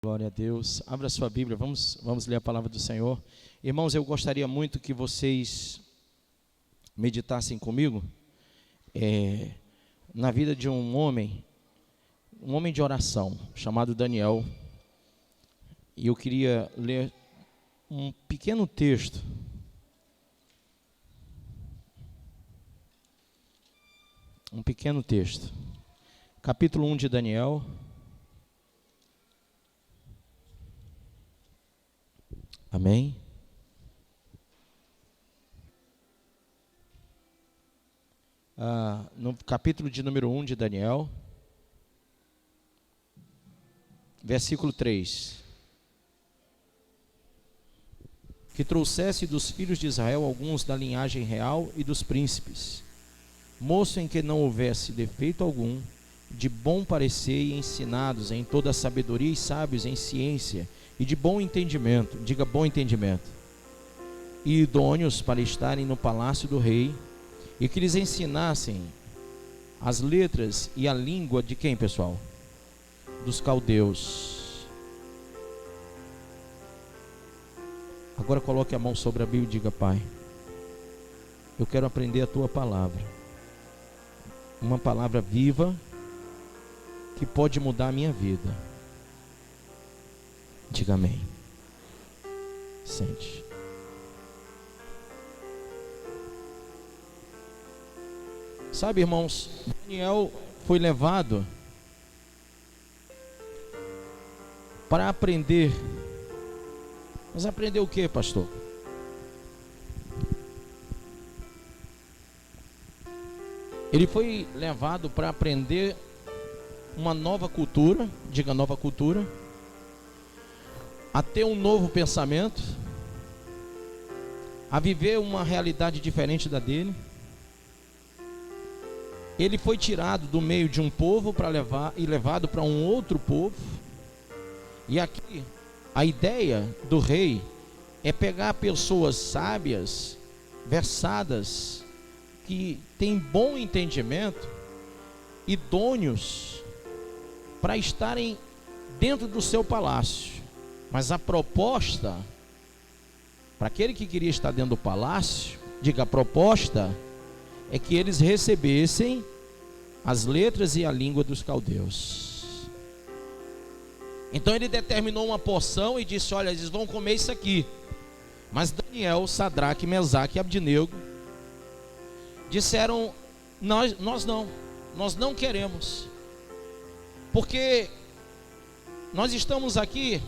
Glória a Deus. Abra sua Bíblia, vamos ler a palavra do Senhor. Irmãos, eu gostaria muito que vocês meditassem comigo na vida de um homem de oração, chamado Daniel. E eu queria ler um pequeno texto. Capítulo 1 de Daniel. Amém? No capítulo de número 1 de Daniel, versículo 3. Que trouxesse dos filhos de Israel alguns da linhagem real e dos príncipes, moço em que não houvesse defeito algum, de bom parecer e ensinados em toda a sabedoria e sábios em ciência, e de bom entendimento, diga bom entendimento, e idôneos para estarem no palácio do rei, e que lhes ensinassem as letras e a língua de quem, pessoal? Dos caldeus. Agora coloque a mão sobre a Bíblia e diga: Pai, eu quero aprender a Tua palavra, uma palavra viva, que pode mudar a minha vida. Diga amém. Sente. Sabe, irmãos, Daniel foi levado para aprender. Mas aprender o que, pastor? Ele foi levado para aprender uma nova cultura, diga nova cultura, a ter um novo pensamento, a viver uma realidade diferente da dele. Ele foi tirado do meio de um povo levado para um outro povo. E aqui a ideia do rei é pegar pessoas sábias, versadas, que têm bom entendimento, idôneos para estarem dentro do seu palácio. Mas a proposta, para aquele que queria estar dentro do palácio, diga, a proposta é que eles recebessem as letras e a língua dos caldeus. Então ele determinou uma porção e disse: olha, eles vão comer isso aqui. Mas Daniel, Sadraque, Mesaque e Abdinego disseram: nós não queremos, porque nós estamos aqui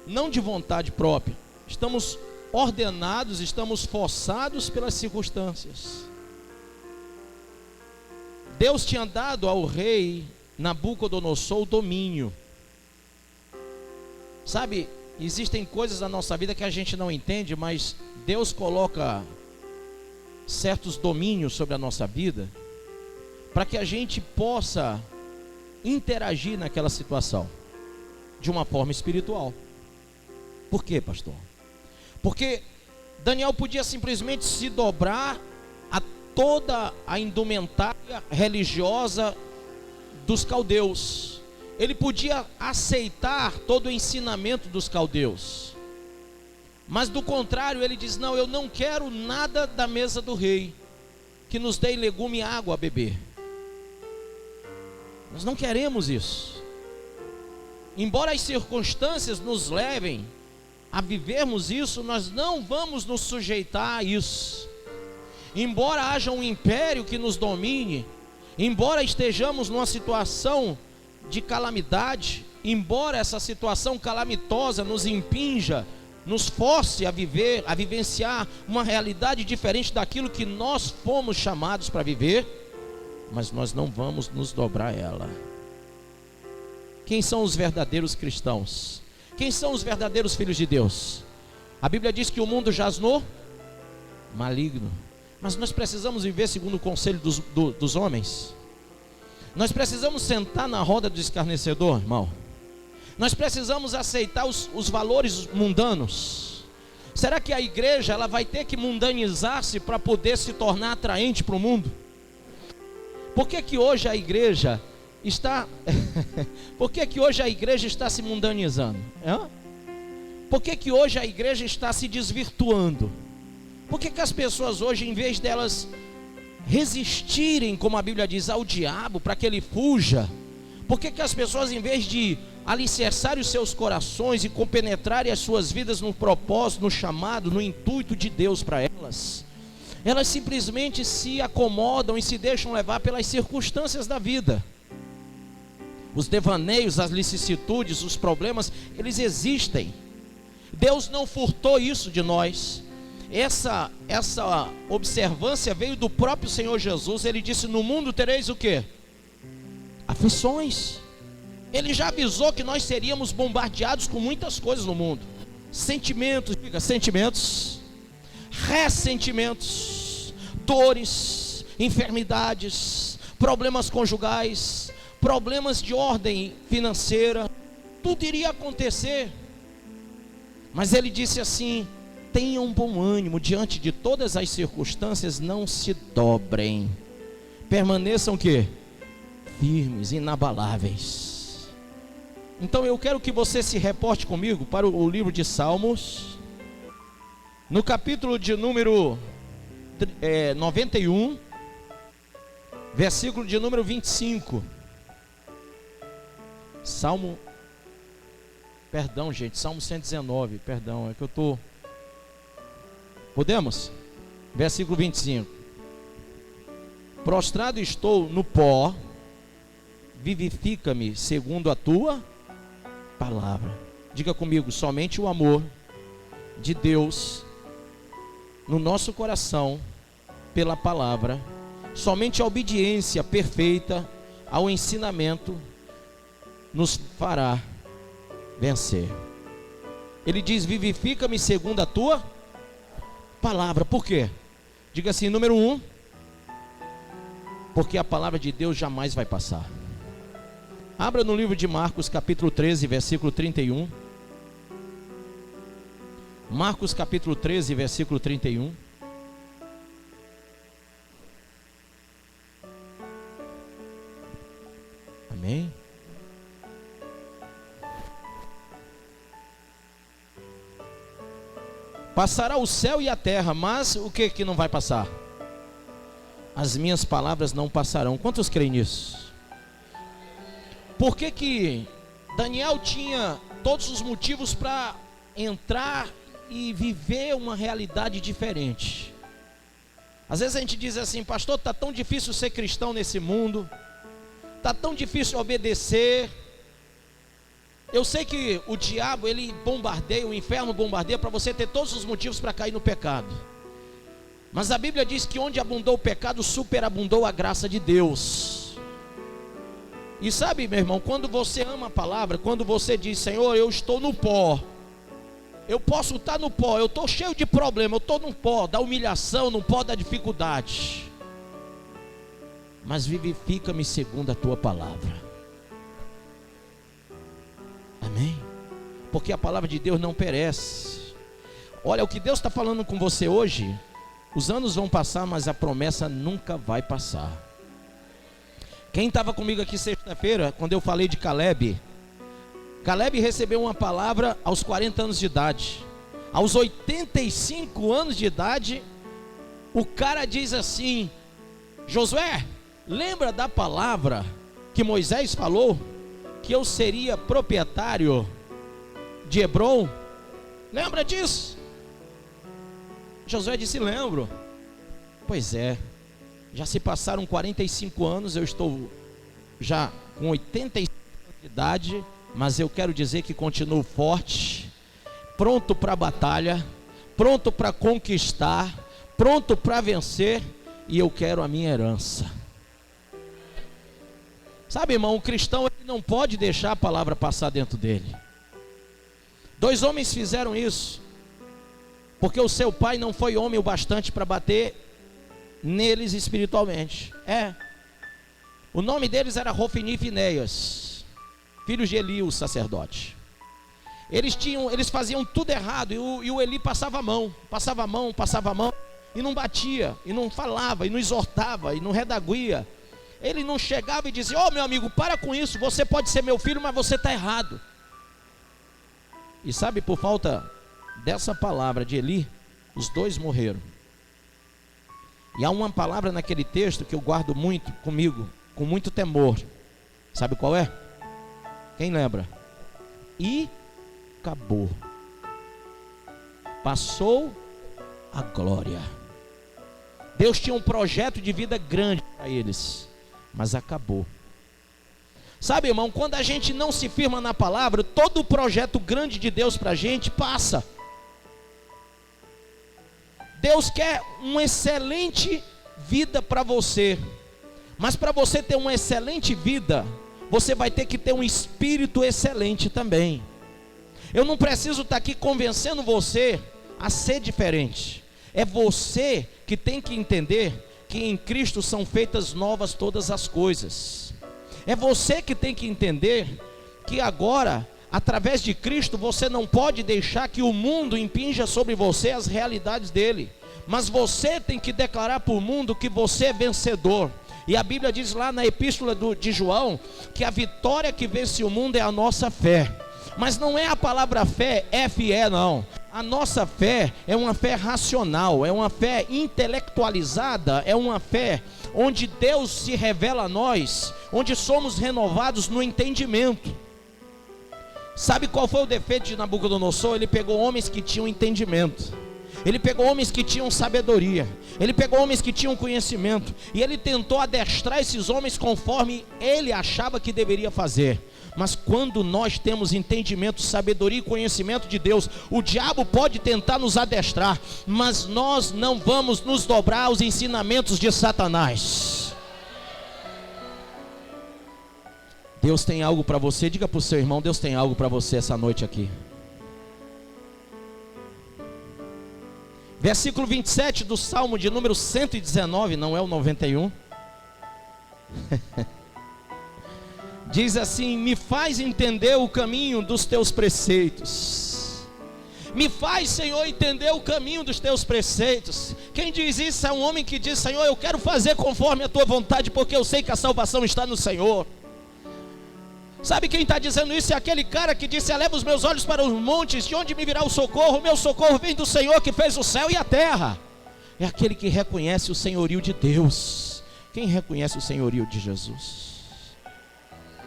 não de vontade própria, estamos ordenados, estamos forçados pelas circunstâncias. Deus tinha dado ao rei Nabucodonosor o domínio. Sabe, existem coisas na nossa vida que a gente não entende, mas Deus coloca certos domínios sobre a nossa vida para que a gente possa interagir naquela situação de uma forma espiritual. Por quê, pastor? Porque Daniel podia simplesmente se dobrar a toda a indumentária religiosa dos caldeus. Ele podia aceitar todo o ensinamento dos caldeus. Mas do contrário, ele diz: não, eu não quero nada da mesa do rei, que nos dê legume e água a beber. Nós não queremos isso. Embora as circunstâncias nos levem a vivermos isso, nós não vamos nos sujeitar a isso. Embora haja um império que nos domine, embora estejamos numa situação de calamidade, embora essa situação calamitosa nos impinja, nos force a viver, a vivenciar uma realidade diferente daquilo que nós fomos chamados para viver, mas nós não vamos nos dobrar a ela. Quem são os verdadeiros cristãos? Quem são os verdadeiros filhos de Deus? A Bíblia diz que o mundo jaz no maligno. Mas nós precisamos viver segundo o conselho dos homens. Nós precisamos sentar na roda do escarnecedor, irmão. Nós precisamos aceitar os valores mundanos. Será que a igreja ela vai ter que mundanizar-se para poder se tornar atraente para o mundo? Por que que hoje a igreja está... Por que que hoje a igreja está se mundanizando? Por que que hoje a igreja está se desvirtuando? Por que que as pessoas hoje, em vez delas resistirem, como a Bíblia diz, ao diabo, para que ele fuja, por que que as pessoas, em vez de alicerçarem os seus corações e compenetrarem as suas vidas no propósito, no chamado, no intuito de Deus para elas, elas simplesmente se acomodam e se deixam levar pelas circunstâncias da vida? Os devaneios, as vicissitudes, os problemas, eles existem. Deus não furtou isso de nós. Essa observância veio do próprio Senhor Jesus. Ele disse: no mundo tereis o quê? Aflições. Ele já avisou que nós seríamos bombardeados com muitas coisas no mundo. Sentimentos, ressentimentos, dores, enfermidades, problemas conjugais, problemas de ordem financeira. Tudo iria acontecer. Mas ele disse assim: tenham bom ânimo diante de todas as circunstâncias, não se dobrem, permaneçam que? Firmes, inabaláveis. Então eu quero que você se reporte comigo para o livro de Salmos, no capítulo de número 91, versículo de número 25. Salmo 119, perdão, é que eu estou... Podemos? Versículo 25. Prostrado estou no pó, vivifica-me segundo a tua palavra. Diga comigo: somente o amor de Deus no nosso coração pela palavra, somente a obediência perfeita ao ensinamento nos fará vencer. Ele diz: vivifica-me segundo a tua palavra. Por quê? Diga assim: número 1, porque a palavra de Deus jamais vai passar. Abra no livro de Marcos capítulo 13, versículo 31. Marcos capítulo 13, versículo 31. Amém? Passará o céu e a terra, mas o que não vai passar? As minhas palavras não passarão. Quantos creem nisso? Por que que Daniel tinha todos os motivos para entrar e viver uma realidade diferente? Às vezes a gente diz assim: pastor, está tão difícil ser cristão nesse mundo, está tão difícil obedecer. Eu sei que o diabo, ele bombardeia, o inferno bombardeia para você ter todos os motivos para cair no pecado. Mas a Bíblia diz que onde abundou o pecado, superabundou a graça de Deus. E sabe, meu irmão, quando você ama a palavra, quando você diz: Senhor, eu estou no pó, eu posso estar no pó, eu estou cheio de problema, eu estou no pó da humilhação, no pó da dificuldade, mas vivifica-me segundo a tua palavra. Amém? Porque a palavra de Deus não perece. Olha, o que Deus está falando com você hoje, os anos vão passar, mas a promessa nunca vai passar. Quem estava comigo aqui sexta-feira, quando eu falei de Caleb? Caleb recebeu uma palavra aos 40 anos de idade. Aos 85 anos de idade, o cara diz assim: Josué, lembra da palavra que Moisés falou? Que eu seria proprietário de Hebron? Lembra disso? Josué disse: lembro. Pois é, já se passaram 45 anos, eu estou já com 85 anos de idade, mas eu quero dizer que continuo forte, pronto para a batalha, pronto para conquistar, pronto para vencer, e eu quero a minha herança. Sabe, irmão, o cristão, ele não pode deixar a palavra passar dentro dele. 2 homens fizeram isso, porque o seu pai não foi homem o bastante para bater neles espiritualmente. O nome deles era Hofni e Finéias, filhos de Eli, o sacerdote. Eles faziam tudo errado, e o Eli passava a mão, e não batia, e não falava, e não exortava, e não redaguia. Ele não chegava e dizia: "Ô meu amigo, para com isso, você pode ser meu filho, mas você está errado". E sabe, por falta dessa palavra de Eli, os dois morreram. E há uma palavra naquele texto que eu guardo muito comigo, com muito temor. Sabe qual é? Quem lembra? E acabou. Passou a glória. Deus tinha um projeto de vida grande para eles, mas acabou. Sabe, irmão, quando a gente não se firma na palavra, todo o projeto grande de Deus para a gente passa. Deus quer uma excelente vida para você, mas para você ter uma excelente vida, você vai ter que ter um espírito excelente também. Eu não preciso estar aqui convencendo você a ser diferente. É você que tem que entender que em Cristo são feitas novas todas as coisas. É você que tem que entender que agora, através de Cristo, você não pode deixar que o mundo impinja sobre você as realidades dele, mas você tem que declarar para o mundo que você é vencedor. E a Bíblia diz lá na epístola de João, que a vitória que vence o mundo é a nossa fé. Mas não é a palavra fé, F-E, não. A nossa fé é uma fé racional, é uma fé intelectualizada, é uma fé onde Deus se revela a nós, onde somos renovados no entendimento. Sabe qual foi o defeito de Nabucodonosor? Ele pegou homens que tinham entendimento, ele pegou homens que tinham sabedoria, ele pegou homens que tinham conhecimento, e ele tentou adestrar esses homens conforme ele achava que deveria fazer. Mas quando nós temos entendimento, sabedoria e conhecimento de Deus, o diabo pode tentar nos adestrar, mas nós não vamos nos dobrar aos ensinamentos de Satanás. Deus tem algo para você. Diga para o seu irmão: Deus tem algo para você essa noite aqui. Versículo 27 do Salmo de número 119, não é o 91. Diz assim: me faz entender o caminho dos teus preceitos. Me faz, Senhor, entender o caminho dos teus preceitos. Quem diz isso é um homem que diz: Senhor, eu quero fazer conforme a tua vontade, porque eu sei que a salvação está no Senhor. Sabe quem está dizendo isso? É aquele cara que disse: eleva os meus olhos para os montes, de onde me virá o socorro? O meu socorro vem do Senhor que fez o céu e a terra. É aquele que reconhece o senhorio de Deus. Quem reconhece o senhorio de Jesus?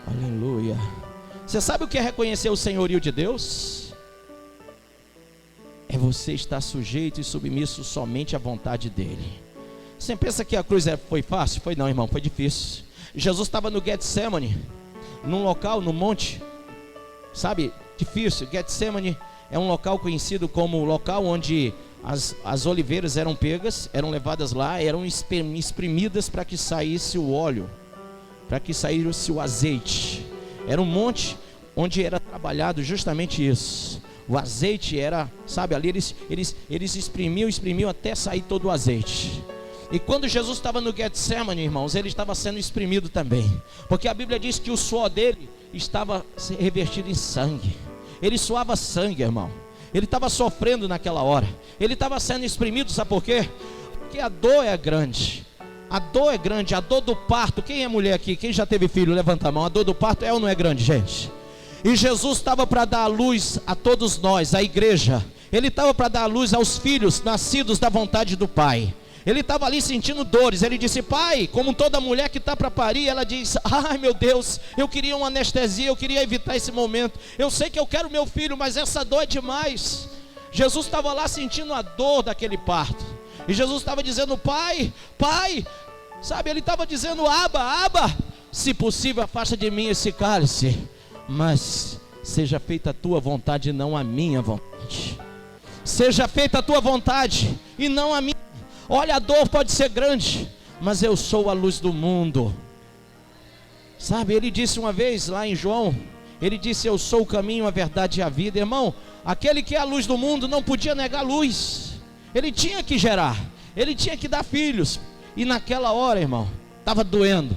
Aleluia. Você sabe o que é reconhecer o senhorio de Deus? É você estar sujeito e submisso somente à vontade dele. Você pensa que a cruz foi fácil? Foi não, irmão, foi difícil. Jesus estava no Getsemane, num local, no monte, sabe, difícil. Getsemane é um local conhecido como o local onde as oliveiras eram pegas, eram levadas lá, eram espremidas para que saísse o óleo, para que saísse o azeite. Era um monte onde era trabalhado justamente isso. O azeite era, sabe, ali eles exprimiam até sair todo o azeite. E quando Jesus estava no Getsemane, irmãos, ele estava sendo exprimido também, porque a Bíblia diz que o suor dele estava revertido em sangue. Ele suava sangue, irmão. Ele estava sofrendo naquela hora. Ele estava sendo exprimido, sabe por quê? Porque a dor é grande. A dor é grande, a dor do parto. Quem é mulher aqui? Quem já teve filho? Levanta a mão. A dor do parto é ou não é grande, gente? E Jesus estava para dar a luz a todos nós, a igreja. Ele estava para dar a luz aos filhos nascidos da vontade do Pai. Ele estava ali sentindo dores. Ele disse: pai, como toda mulher que está para parir, ela diz: ai meu Deus, eu queria uma anestesia, eu queria evitar esse momento. Eu sei que eu quero meu filho, mas essa dor é demais. Jesus estava lá sentindo a dor daquele parto. E Jesus estava dizendo: pai, pai, sabe, ele estava dizendo: Abba, se possível afasta de mim esse cálice, mas seja feita a tua vontade e não a minha vontade. Seja feita a tua vontade e não a minha. Olha, a dor pode ser grande, mas eu sou a luz do mundo. Sabe, ele disse uma vez lá em João, ele disse: eu sou o caminho, a verdade e a vida. Irmão, aquele que é a luz do mundo não podia negar a luz. Ele tinha que gerar, ele tinha que dar filhos. E naquela hora, irmão, estava doendo,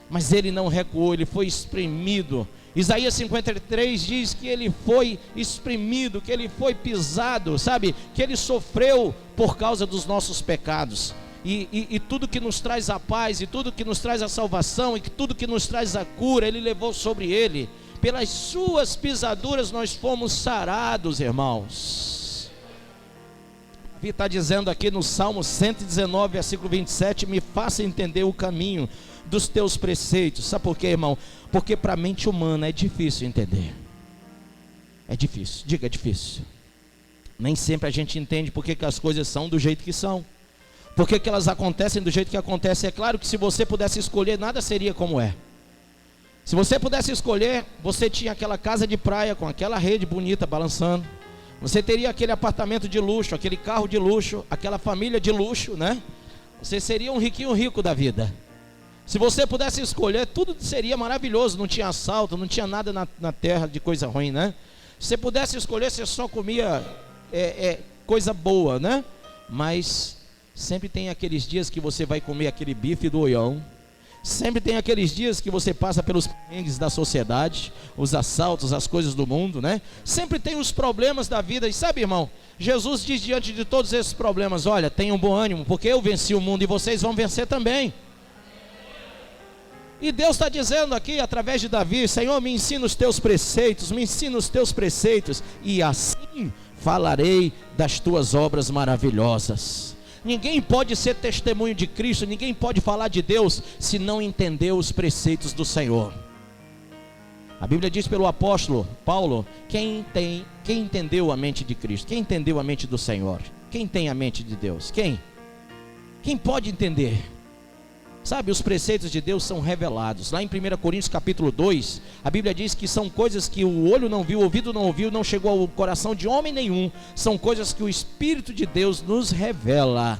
mas ele não recuou, ele foi espremido. Isaías 53 diz que ele foi espremido, que ele foi pisado, sabe, que ele sofreu por causa dos nossos pecados. e tudo que nos traz a paz, e tudo que nos traz a salvação, e tudo que nos traz a cura, Ele levou sobre Ele. Pelas suas pisaduras nós fomos sarados, irmãos. Davi está dizendo aqui no Salmo 119, versículo 27, me faça entender o caminho dos teus preceitos. Sabe por quê, irmão? Porque para a mente humana é difícil entender. É difícil, diga, é difícil. Nem sempre a gente entende porque que as coisas são do jeito que são, porque que elas acontecem do jeito que acontecem. É claro que se você pudesse escolher, nada seria como é. Se você pudesse escolher, você tinha aquela casa de praia com aquela rede bonita balançando, você teria aquele apartamento de luxo, aquele carro de luxo, aquela família de luxo, né? Você seria um riquinho rico da vida. Se você pudesse escolher, tudo seria maravilhoso. Não tinha assalto, não tinha nada na terra de coisa ruim, né? Se você pudesse escolher, você só comia coisa boa, né? Mas sempre tem aqueles dias que você vai comer aquele bife do oião. Sempre tem aqueles dias que você passa pelos perrengues da sociedade, os assaltos, as coisas do mundo, né? Sempre tem os problemas da vida. E sabe, irmão, Jesus diz diante de todos esses problemas: olha, tenham bom ânimo, porque eu venci o mundo e vocês vão vencer também. E Deus está dizendo aqui, através de Davi: Senhor, me ensina os teus preceitos, me ensina os teus preceitos, e assim falarei das tuas obras maravilhosas. Ninguém pode ser testemunho de Cristo, ninguém pode falar de Deus se não entender os preceitos do Senhor. A Bíblia diz pelo apóstolo Paulo: quem entendeu a mente de Cristo? Quem entendeu a mente do Senhor? Quem tem a mente de Deus? Quem pode entender? Sabe, os preceitos de Deus são revelados. Lá em 1 Coríntios capítulo 2, a Bíblia diz que são coisas que o olho não viu, o ouvido não ouviu, não chegou ao coração de homem nenhum. São coisas que o Espírito de Deus nos revela.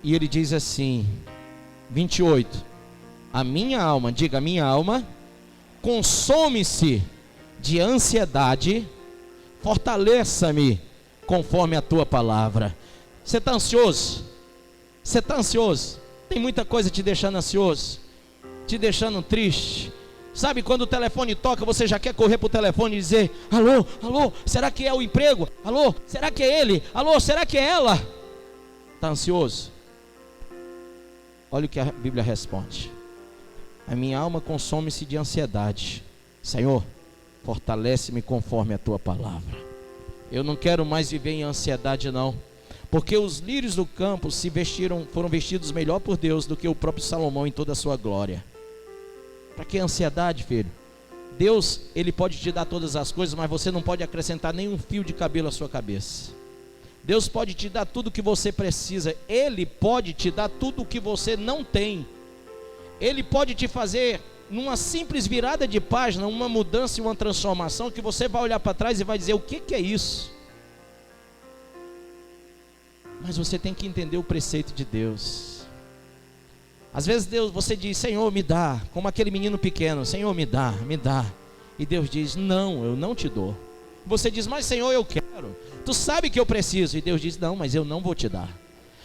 E ele diz assim, 28, a minha alma, diga, a minha alma consome-se de ansiedade, fortaleça-me conforme a tua palavra. Você está ansioso? Você está ansioso? Tem muita coisa te deixando ansioso, te deixando triste. Sabe, quando o telefone toca, você já quer correr para o telefone e dizer: alô, alô, será que é o emprego? Alô, será que é ele? Alô, será que é ela? Está ansioso? Olha o que a Bíblia responde: a minha alma consome-se de ansiedade. Senhor, fortalece-me conforme a tua palavra. Eu não quero mais viver em ansiedade, não. Porque os lírios do campo foram vestidos melhor por Deus do que o próprio Salomão em toda a sua glória. Para que ansiedade, filho? Deus, Ele pode te dar todas as coisas, mas você não pode acrescentar nenhum fio de cabelo à sua cabeça. Deus pode te dar tudo o que você precisa. Ele pode te dar tudo o que você não tem. Ele pode te fazer, numa simples virada de página, uma mudança e uma transformação, que você vai olhar para trás e vai dizer: o que é isso? Mas você tem que entender o preceito de Deus. Às vezes você diz: Senhor, me dá, como aquele menino pequeno: Senhor, me dá, me dá. E Deus diz: não, eu não te dou. Você diz: mas Senhor, eu quero, tu sabe que eu preciso. E Deus diz: não, mas eu não vou te dar.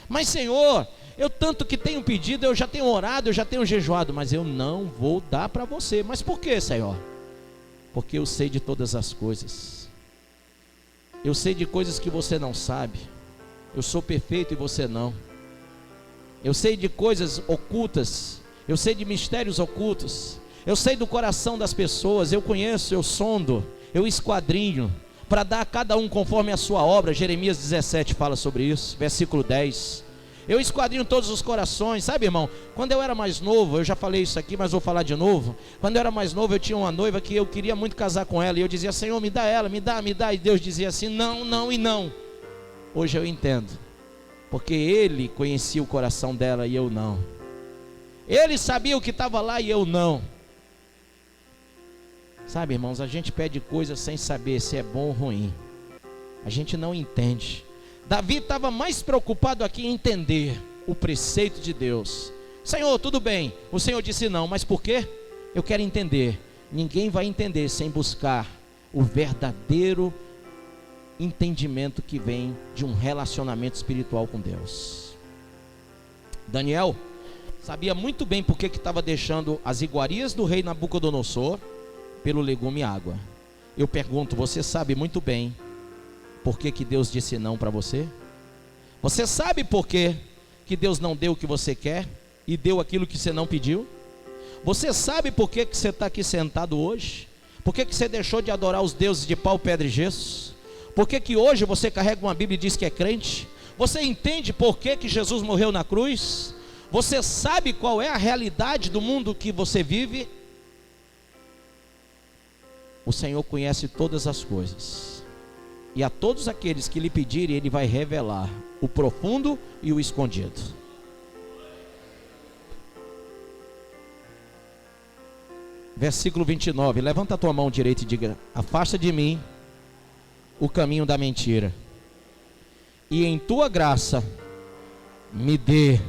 Mas Senhor, eu tanto que tenho pedido, eu já tenho orado, eu já tenho jejuado, mas eu não vou dar para você. Mas por que, Senhor? Porque eu sei de todas as coisas. Eu sei de coisas que você não sabe. Eu sou perfeito e você não. Eu sei de coisas ocultas, eu sei de mistérios ocultos, eu sei do coração das pessoas, eu conheço, eu sondo, eu esquadrinho, para dar a cada um conforme a sua obra. Jeremias 17 fala sobre isso, versículo 10. Eu esquadrinho todos os corações. Sabe, irmão, quando eu era mais novo, eu já falei isso aqui, mas vou falar de novo. Quando eu era mais novo, eu tinha uma noiva que eu queria muito casar com ela, e eu dizia: Senhor, me dá ela, me dá, e Deus dizia assim: não, não e não. Hoje eu entendo, porque Ele conhecia o coração dela e eu não. Ele sabia o que estava lá e eu não. Sabe, irmãos, a gente pede coisas sem saber se é bom ou ruim. A gente não entende. Davi estava mais preocupado aqui em entender o preceito de Deus. Senhor, tudo bem. O Senhor disse não, mas por quê? Eu quero entender. Ninguém vai entender sem buscar o verdadeiro entendimento que vem de um relacionamento espiritual com Deus. Daniel sabia muito bem porque que estava deixando as iguarias do rei Nabucodonosor pelo legume e água. Eu pergunto: você sabe muito bem por que que Deus disse não para você? Você sabe por quê que Deus não deu o que você quer e deu aquilo que você não pediu? Você sabe por que você está aqui sentado hoje? Por que você deixou de adorar os deuses de pau, pedra e gesso? Por que hoje você carrega uma Bíblia e diz que é crente? Você entende por que Jesus morreu na cruz? Você sabe qual é a realidade do mundo que você vive? O Senhor conhece todas as coisas, e a todos aqueles que lhe pedirem, Ele vai revelar o profundo e o escondido. Versículo 29, levanta a tua mão direita e diga: afasta de mim o caminho da mentira, e em tua graça me dê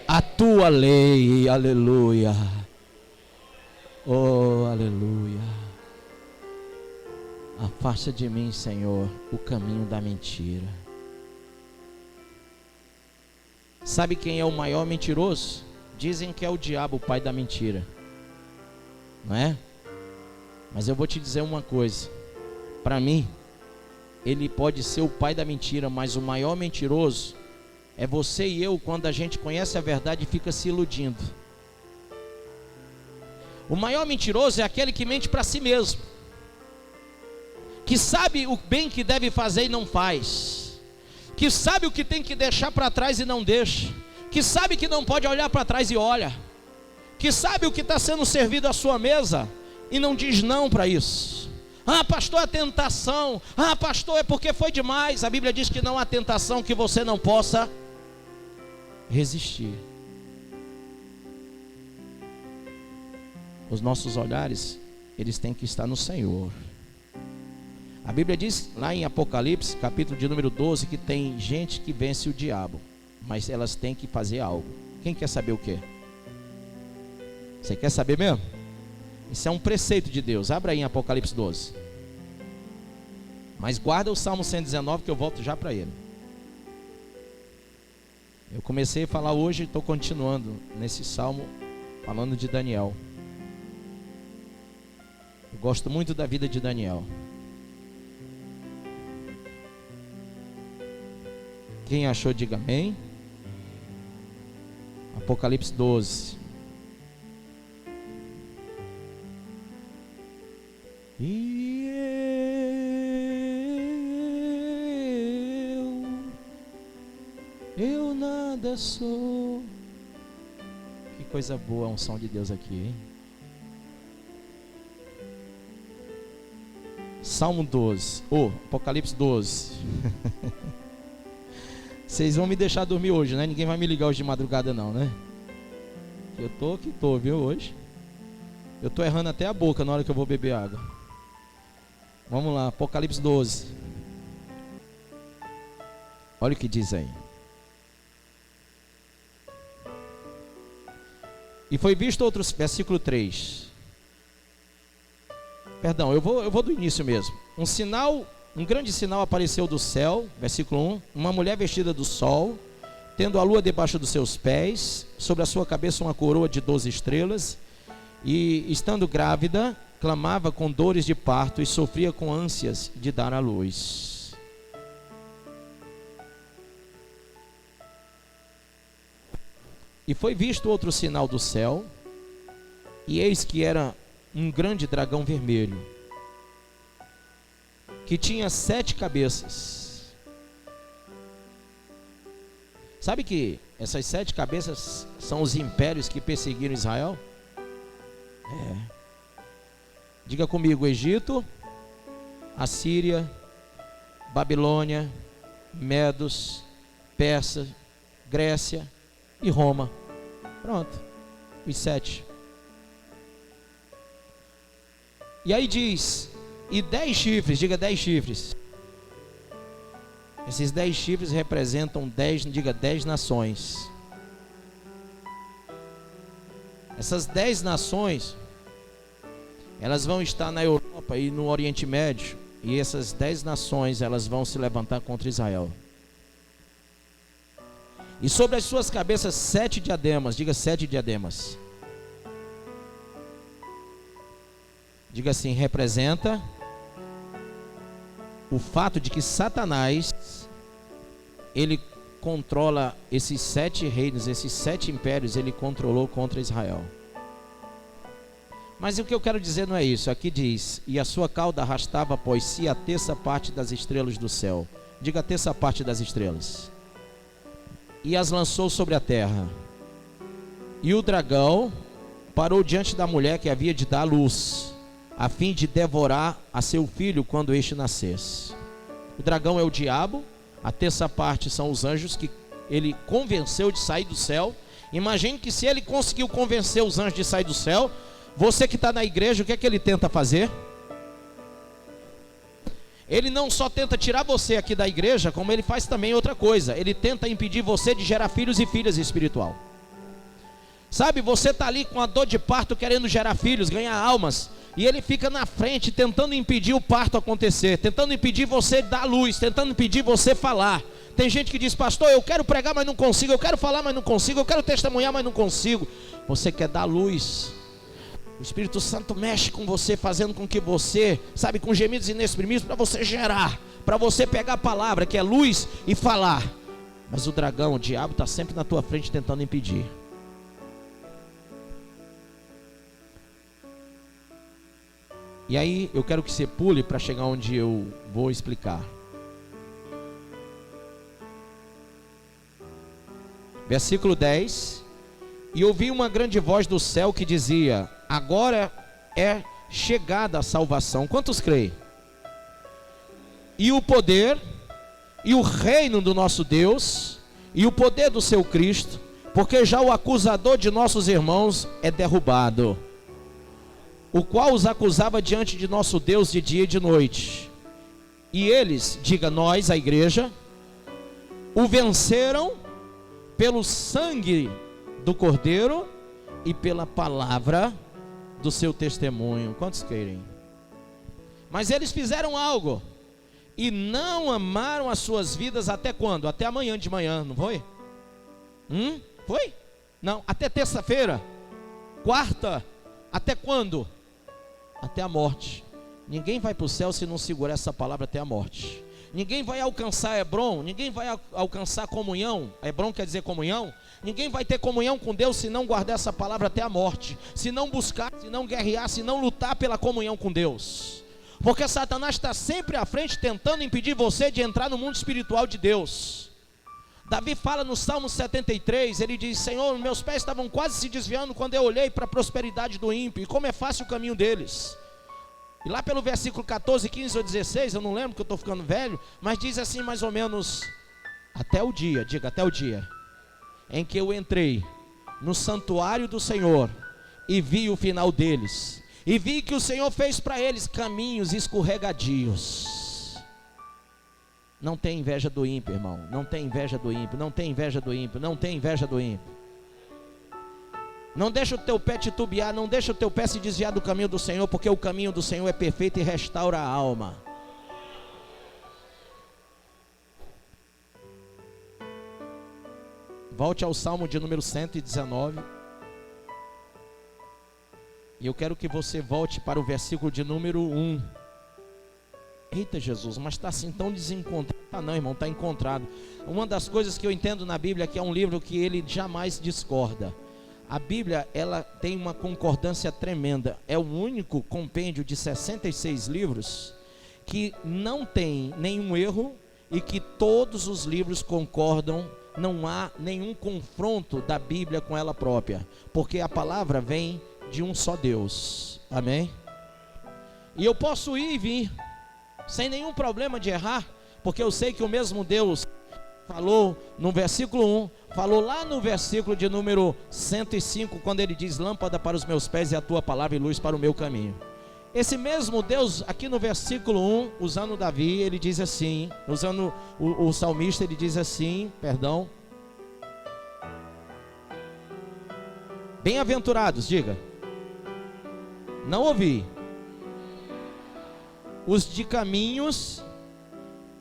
a tua lei. Aleluia. Oh, aleluia. Afasta de mim, Senhor, o caminho da mentira. Sabe quem é o maior mentiroso? Dizem que é o diabo, o pai da mentira, não é? Mas eu vou te dizer uma coisa. Para mim, ele pode ser o pai da mentira, mas o maior mentiroso é você e eu, quando a gente conhece a verdade e fica se iludindo. O maior mentiroso é aquele que mente para si mesmo, que sabe o bem que deve fazer e não faz, que sabe o que tem que deixar para trás e não deixa, que sabe que não pode olhar para trás e olha, que sabe o que está sendo servido à sua mesa e não diz não para isso. Ah, pastor, é tentação. Ah, pastor, é porque foi demais. A Bíblia diz que não há tentação que você não possa resistir. Os nossos olhares, eles têm que estar no Senhor. A Bíblia diz lá em Apocalipse, capítulo de número 12, que tem gente que vence o diabo, mas elas têm que fazer algo. Quem quer saber o quê? Você quer saber mesmo? Isso é um preceito de Deus. Abra aí em Apocalipse 12. Mas guarda o Salmo 119, que eu volto já para ele. Eu comecei a falar hoje e estou continuando nesse salmo, falando de Daniel. Eu gosto muito da vida de Daniel. Quem achou, diga amém. Apocalipse 12. E eu nada sou. Que coisa boa a unção de Deus aqui, hein? Salmo 12, Apocalipse 12. Vocês vão me deixar dormir hoje, né? Ninguém vai me ligar hoje de madrugada não, né? Eu tô que tô, viu, hoje. Eu tô errando até a boca na hora que eu vou beber água. Vamos lá, Apocalipse 12. Olha o que diz aí. E foi visto outros, versículo 3. Perdão, eu vou do início mesmo. Um grande sinal apareceu do céu, versículo 1. Uma mulher vestida do sol, tendo a lua debaixo dos seus pés, sobre a sua cabeça uma coroa de 12 estrelas, e estando grávida, clamava com dores de parto e sofria com ânsias de dar à luz. E foi visto outro sinal do céu, e eis que era um grande dragão vermelho, que tinha 7 cabeças. Sabe que essas 7 cabeças são os impérios que perseguiram Israel? Diga comigo: Egito, Assíria, Babilônia, Medos, Persa, Grécia e Roma. Pronto, os 7. E aí diz, e 10 chifres, diga 10 chifres. Esses 10 chifres representam 10, diga 10 nações. Essas 10 nações, elas vão estar na Europa e no Oriente Médio. E essas 10 nações, elas vão se levantar contra Israel. E sobre as suas cabeças 7 diademas, diga 7 diademas. Diga assim, representa o fato de que Satanás, ele controla esses 7 reinos, esses 7 impérios, ele controlou contra Israel. Mas o que eu quero dizer não é isso. Aqui diz: e a sua cauda arrastava após si a terça parte das estrelas do céu. Diga: a terça parte das estrelas. E as lançou sobre a terra. E o dragão parou diante da mulher que havia de dar luz, a fim de devorar a seu filho quando este nascesse. O dragão é o diabo. A terça parte são os anjos que ele convenceu de sair do céu. Imagine que se ele conseguiu convencer os anjos de sair do céu, você que está na igreja, o que é que ele tenta fazer? Ele não só tenta tirar você aqui da igreja, como ele faz também outra coisa. Ele tenta impedir você de gerar filhos e filhas espiritual. Sabe, você está ali com a dor de parto, querendo gerar filhos, ganhar almas, e ele fica na frente tentando impedir o parto acontecer, tentando impedir você dar luz, tentando impedir você falar. Tem gente que diz: pastor, eu quero pregar, mas não consigo. Eu quero falar, mas não consigo. Eu quero testemunhar, mas não consigo. Você quer dar luz. O Espírito Santo mexe com você, fazendo com que você, sabe, com gemidos inexprimíveis, para você gerar, para você pegar a palavra, que é luz, e falar. Mas o dragão, o diabo, está sempre na tua frente tentando impedir. E aí eu quero que você pule para chegar onde eu vou explicar. Versículo 10. E ouvi uma grande voz do céu que dizia: agora é chegada a salvação. Quantos creem? E o poder, e o reino do nosso Deus, e o poder do seu Cristo, porque já o acusador de nossos irmãos é derrubado, o qual os acusava diante de nosso Deus de dia e de noite. E eles, diga nós, a igreja, o venceram pelo sangue do Cordeiro e pela palavra do seu testemunho. Quantos querem? Mas eles fizeram algo e não amaram as suas vidas até quando? Até amanhã de manhã, não foi? Foi? Não, até terça-feira, quarta, até quando? Até a morte. Ninguém vai para o céu se não segurar essa palavra até a morte. Ninguém vai alcançar Hebron, ninguém vai alcançar comunhão. Hebron quer dizer comunhão. Ninguém vai ter comunhão com Deus se não guardar essa palavra até a morte, se não buscar, se não guerrear, se não lutar pela comunhão com Deus. Porque Satanás está sempre à frente tentando impedir você de entrar no mundo espiritual de Deus. Davi fala no Salmo 73, ele diz: Senhor, meus pés estavam quase se desviando quando eu olhei para a prosperidade do ímpio, e como é fácil o caminho deles. E lá pelo versículo 14, 15 ou 16, eu não lembro que eu estou ficando velho, mas diz assim mais ou menos: até o dia, diga até o dia, em que eu entrei no santuário do Senhor e vi o final deles, e vi que o Senhor fez para eles caminhos escorregadios. Não tem inveja do ímpio, irmão. Não tem inveja do ímpio, não tem inveja do ímpio, não tem inveja do ímpio. Não deixa o teu pé titubear, não deixa o teu pé se desviar do caminho do Senhor, porque o caminho do Senhor é perfeito e restaura a alma. Volte ao Salmo de número 119. E eu quero que você volte para o versículo de número 1. Eita Jesus, mas está assim tão desencontrado. Ah não, irmão, está encontrado. Uma das coisas que eu entendo na Bíblia é que é um livro que ele jamais discorda. A Bíblia, ela tem uma concordância tremenda. É o único compêndio de 66 livros que não tem nenhum erro e que todos os livros concordam. Não há nenhum confronto da Bíblia com ela própria, porque a palavra vem de um só Deus. Amém? E eu posso ir e vir sem nenhum problema de errar, porque eu sei que o mesmo Deus falou no versículo 1, falou lá no versículo de número 105, quando ele diz: lâmpada para os meus pés é a tua palavra e luz para o meu caminho. Esse mesmo Deus, aqui no versículo 1, usando Davi, ele diz assim, usando o salmista, ele diz assim, perdão, bem-aventurados, diga, não ouvi, os de caminhos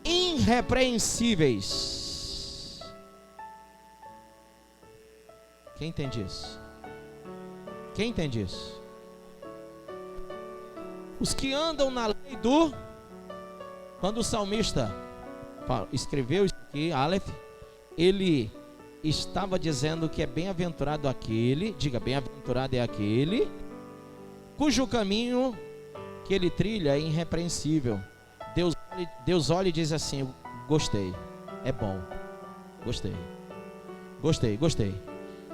irrepreensíveis. Quem entende isso? Quem entende isso? Os que andam na lei do Quando o salmista escreveu isso aqui, Aleph, ele estava dizendo que é bem-aventurado aquele, diga, bem-aventurado é aquele, cujo caminho que ele trilha é irrepreensível. Deus olha e diz assim: gostei, é bom, gostei,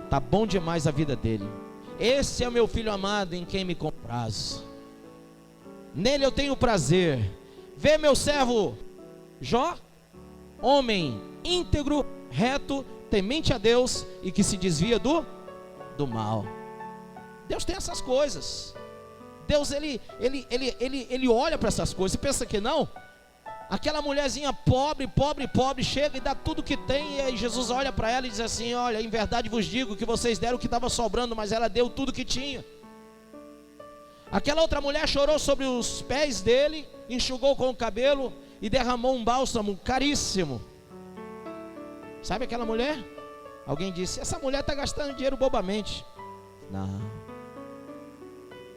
tá bom demais a vida dele. Esse é o meu filho amado em quem me comprazo, nele eu tenho prazer. Vê meu servo Jó, homem íntegro, reto, temente a Deus e que se desvia do mal. Deus tem essas coisas. Deus ele olha para essas coisas. Você pensa que não? Aquela mulherzinha pobre, chega e dá tudo que tem, e aí Jesus olha para ela e diz assim: olha, em verdade vos digo que vocês deram o que estava sobrando, mas ela deu tudo que tinha. Aquela outra mulher chorou sobre os pés dele, enxugou com o cabelo e derramou um bálsamo caríssimo. Sabe aquela mulher? Alguém disse: essa mulher está gastando dinheiro bobamente. Não,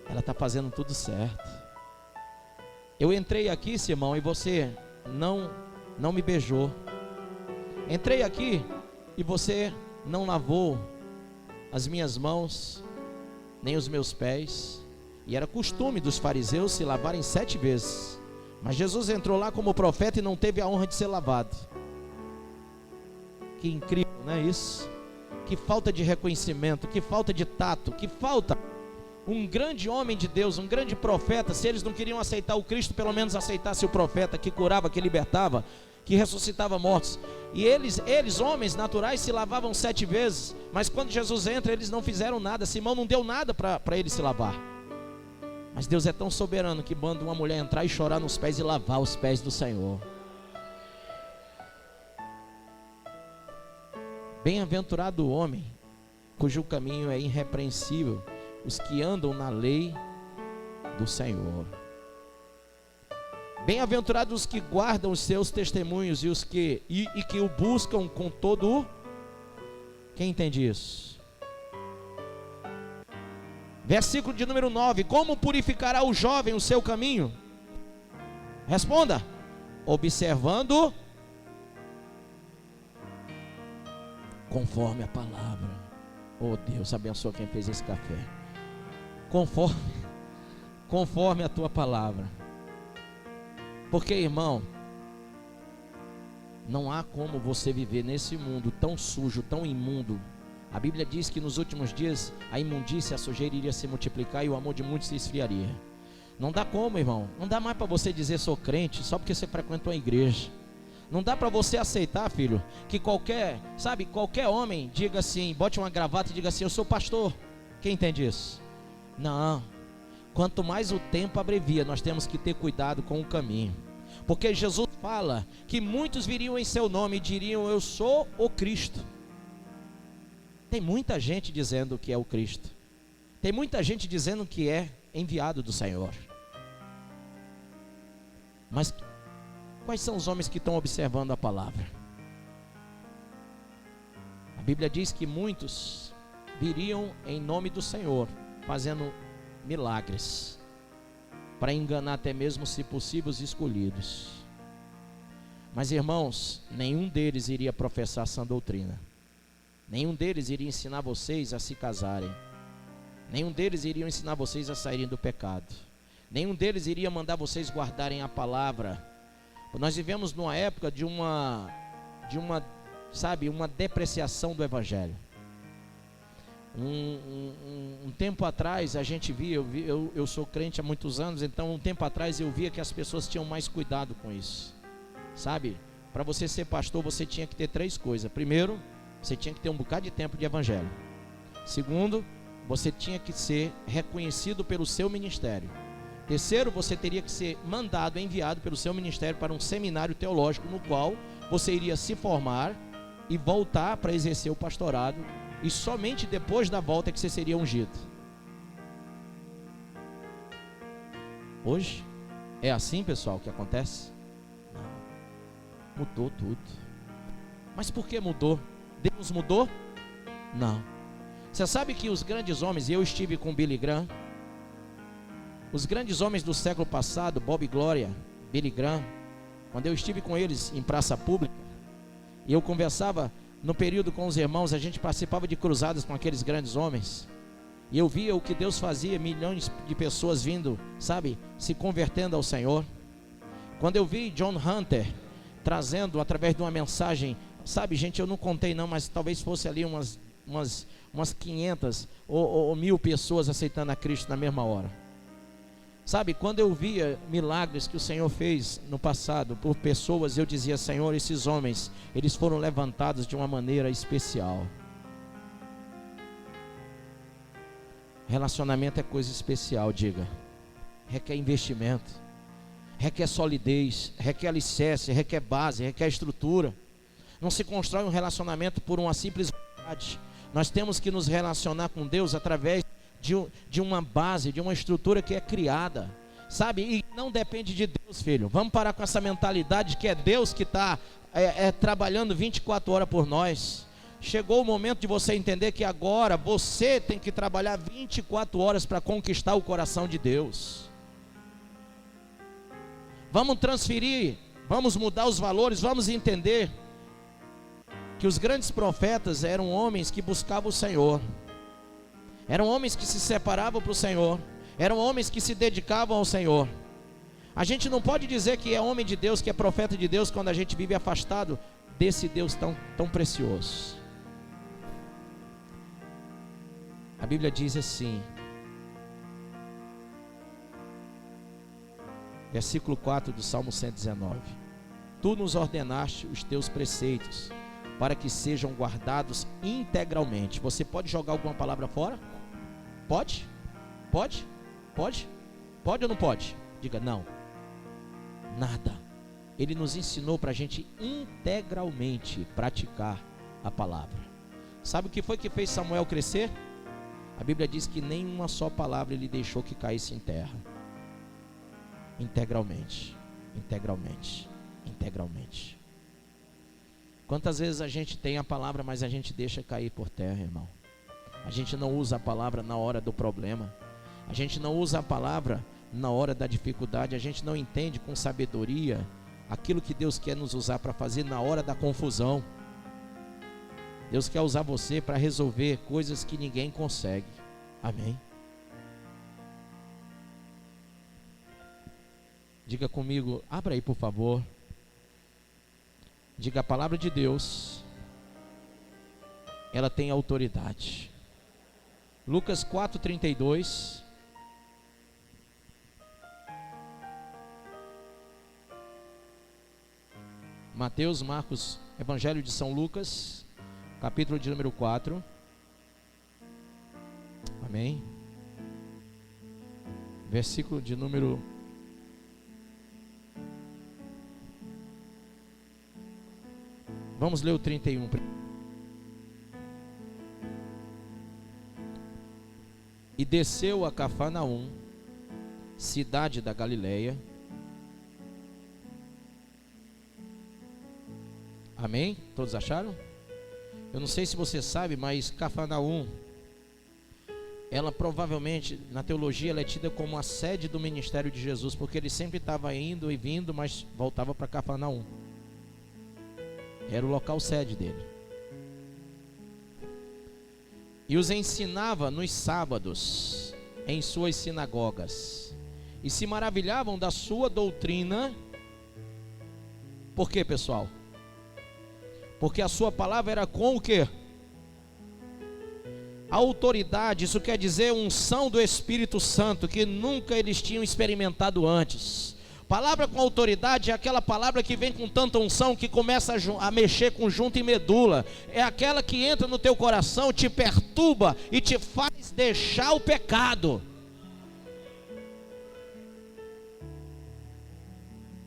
ela está fazendo tudo certo. Eu entrei aqui, Simão, e você não me beijou. Entrei aqui e você não lavou as minhas mãos, nem os meus pés. E era costume dos fariseus se lavarem 7 vezes. Mas Jesus entrou lá como profeta e não teve a honra de ser lavado. Que incrível, não é isso? Que falta de reconhecimento, que falta de tato, que falta. Um grande homem de Deus, um grande profeta, se eles não queriam aceitar o Cristo, pelo menos aceitasse o profeta que curava, que libertava, que ressuscitava mortos. E eles homens naturais, se lavavam 7 vezes, mas quando Jesus entra, eles não fizeram nada. Simão não deu nada para ele se lavar. Mas Deus é tão soberano que manda uma mulher entrar e chorar nos pés e lavar os pés do Senhor. Bem-aventurado o homem cujo caminho é irrepreensível, os que andam na lei do Senhor. Bem-aventurados os que guardam os seus testemunhos e que o buscam com todo o... Quem entende isso? Versículo de número 9: como purificará o jovem o seu caminho? Responda: observando conforme a palavra. Oh Deus, abençoa quem fez esse café. Conforme a tua palavra. Porque, irmão, não há como você viver nesse mundo tão sujo, tão imundo. A Bíblia diz que nos últimos dias a imundícia, a sujeira iria se multiplicar e o amor de muitos se esfriaria. Não dá como, irmão. Não dá mais para você dizer sou crente só porque você frequenta uma igreja. Não dá para você aceitar, filho, que qualquer homem diga assim, bote uma gravata e diga assim: eu sou pastor. Quem entende isso? Não. Quanto mais o tempo abrevia, nós temos que ter cuidado com o caminho. Porque Jesus fala que muitos viriam em seu nome e diriam: eu sou o Cristo. Tem muita gente dizendo que é o Cristo. Tem muita gente dizendo que é enviado do Senhor. Mas quais são os homens que estão observando a palavra? A Bíblia diz que muitos viriam em nome do Senhor, fazendo milagres, para enganar até mesmo, se possível, os escolhidos. Mas, irmãos, nenhum deles iria professar sã doutrina. Nenhum deles iria ensinar vocês a se casarem. Nenhum deles iria ensinar vocês a saírem do pecado. Nenhum deles iria mandar vocês guardarem a palavra. Nós vivemos numa época de uma depreciação do evangelho. Um tempo atrás a gente via, eu sou crente há muitos anos, então um tempo atrás eu via que as pessoas tinham mais cuidado com isso. Sabe, para você ser pastor você tinha que ter 3 coisas. Primeiro, você tinha que ter um bocado de tempo de evangelho. Segundo, você tinha que ser reconhecido pelo seu ministério. Terceiro, você teria que ser mandado, enviado pelo seu ministério para um seminário teológico, no qual você iria se formar e voltar para exercer o pastorado, e somente depois da volta é que você seria ungido. Hoje é assim, pessoal, que acontece? Não. Mudou tudo. Mas por que mudou? Deus mudou? Não. Você sabe que os grandes homens, e eu estive com Billy Graham, os grandes homens do século passado, Bob Gloria, Billy Graham, Quando eu estive com eles em praça pública, e eu conversava no período com os irmãos, a gente participava de cruzadas com aqueles grandes homens, e eu via o que Deus fazia, milhões de pessoas vindo, sabe, se convertendo ao Senhor. Quando eu vi John Hunter trazendo através de uma mensagem, sabe, gente, eu não contei não, mas talvez fosse ali umas 500 ou 1000 pessoas aceitando a Cristo na mesma hora. Sabe, quando eu via milagres que o Senhor fez no passado por pessoas, eu dizia: Senhor, esses homens, eles foram levantados de uma maneira especial. Relacionamento é coisa especial, diga. Requer investimento, requer solidez, requer alicerce, requer base, requer estrutura. Não se constrói um relacionamento por uma simples vontade. Nós temos que nos relacionar com Deus através de uma base, de uma estrutura que é criada, sabe? E não depende de Deus, filho. Vamos parar com essa mentalidade que é Deus que está trabalhando 24 horas por nós. Chegou o momento de você entender que agora você tem que trabalhar 24 horas para conquistar o coração de Deus. Vamos transferir, vamos mudar os valores, vamos entender que os grandes profetas eram homens que buscavam o Senhor. Eram homens que se separavam para o Senhor. Eram homens que se dedicavam ao Senhor. A gente não pode dizer que é homem de Deus, que é profeta de Deus, quando a gente vive afastado desse Deus tão precioso. A Bíblia diz assim, versículo 4 do Salmo 119: Tu nos ordenaste os teus preceitos, para que sejam guardados integralmente. Você pode jogar alguma palavra fora? Pode? Pode? Pode? Pode ou não pode? Diga não. Nada. Ele nos ensinou para a gente integralmente praticar a palavra. Sabe o que foi que fez Samuel crescer? A Bíblia diz que nenhuma só palavra ele deixou que caísse em terra. Integralmente. Integralmente. Integralmente. Quantas vezes a gente tem a palavra, mas a gente deixa cair por terra, irmão? A gente não usa a palavra na hora do problema. A gente não usa a palavra na hora da dificuldade. A gente não entende com sabedoria aquilo que Deus quer nos usar para fazer na hora da confusão. Deus quer usar você para resolver coisas que ninguém consegue. Amém? Diga comigo, abra aí por favor. Diga: a palavra de Deus, ela tem autoridade. Lucas 4:32. Mateus, Marcos, Evangelho de São Lucas, capítulo de número 4. Amém. Versículo de número... Vamos ler o 31. E desceu a Cafarnaum, cidade da Galileia. Amém? Todos acharam? Eu não sei se você sabe, mas Cafarnaum, ela provavelmente, na teologia, ela é tida como a sede do ministério de Jesus, porque ele sempre estava indo e vindo, mas voltava para Cafarnaum. Era o local sede dele. E os ensinava nos sábados em suas sinagogas, e se maravilhavam da sua doutrina. Por quê, pessoal? Porque a sua palavra era com o quê? Autoridade. Isso quer dizer unção do Espírito Santo, que nunca eles tinham experimentado antes. Palavra com autoridade é aquela palavra que vem com tanta unção que começa a mexer com junta e medula. É aquela que entra no teu coração, te perturba e te faz deixar o pecado.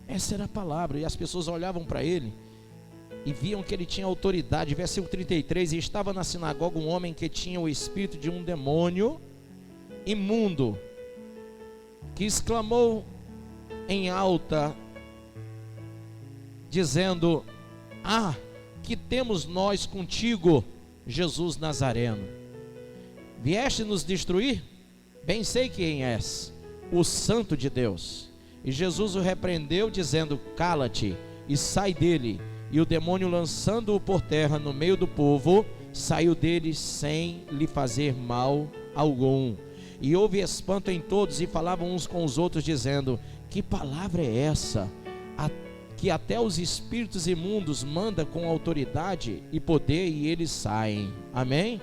Essa era a palavra. E as pessoas olhavam para ele e viam que ele tinha autoridade. Versículo 33: E estava na sinagoga um homem que tinha o espírito de um demônio imundo, que exclamou em alta, dizendo: Ah, que temos nós contigo, Jesus Nazareno? Vieste nos destruir? Bem sei quem és, o Santo de Deus. E Jesus o repreendeu, dizendo: cala-te e sai dele. E o demônio, lançando-o por terra no meio do povo, saiu dele sem lhe fazer mal algum. E houve espanto em todos, e falavam uns com os outros, dizendo: que palavra é essa? Que até os espíritos imundos manda com autoridade e poder, e eles saem. Amém?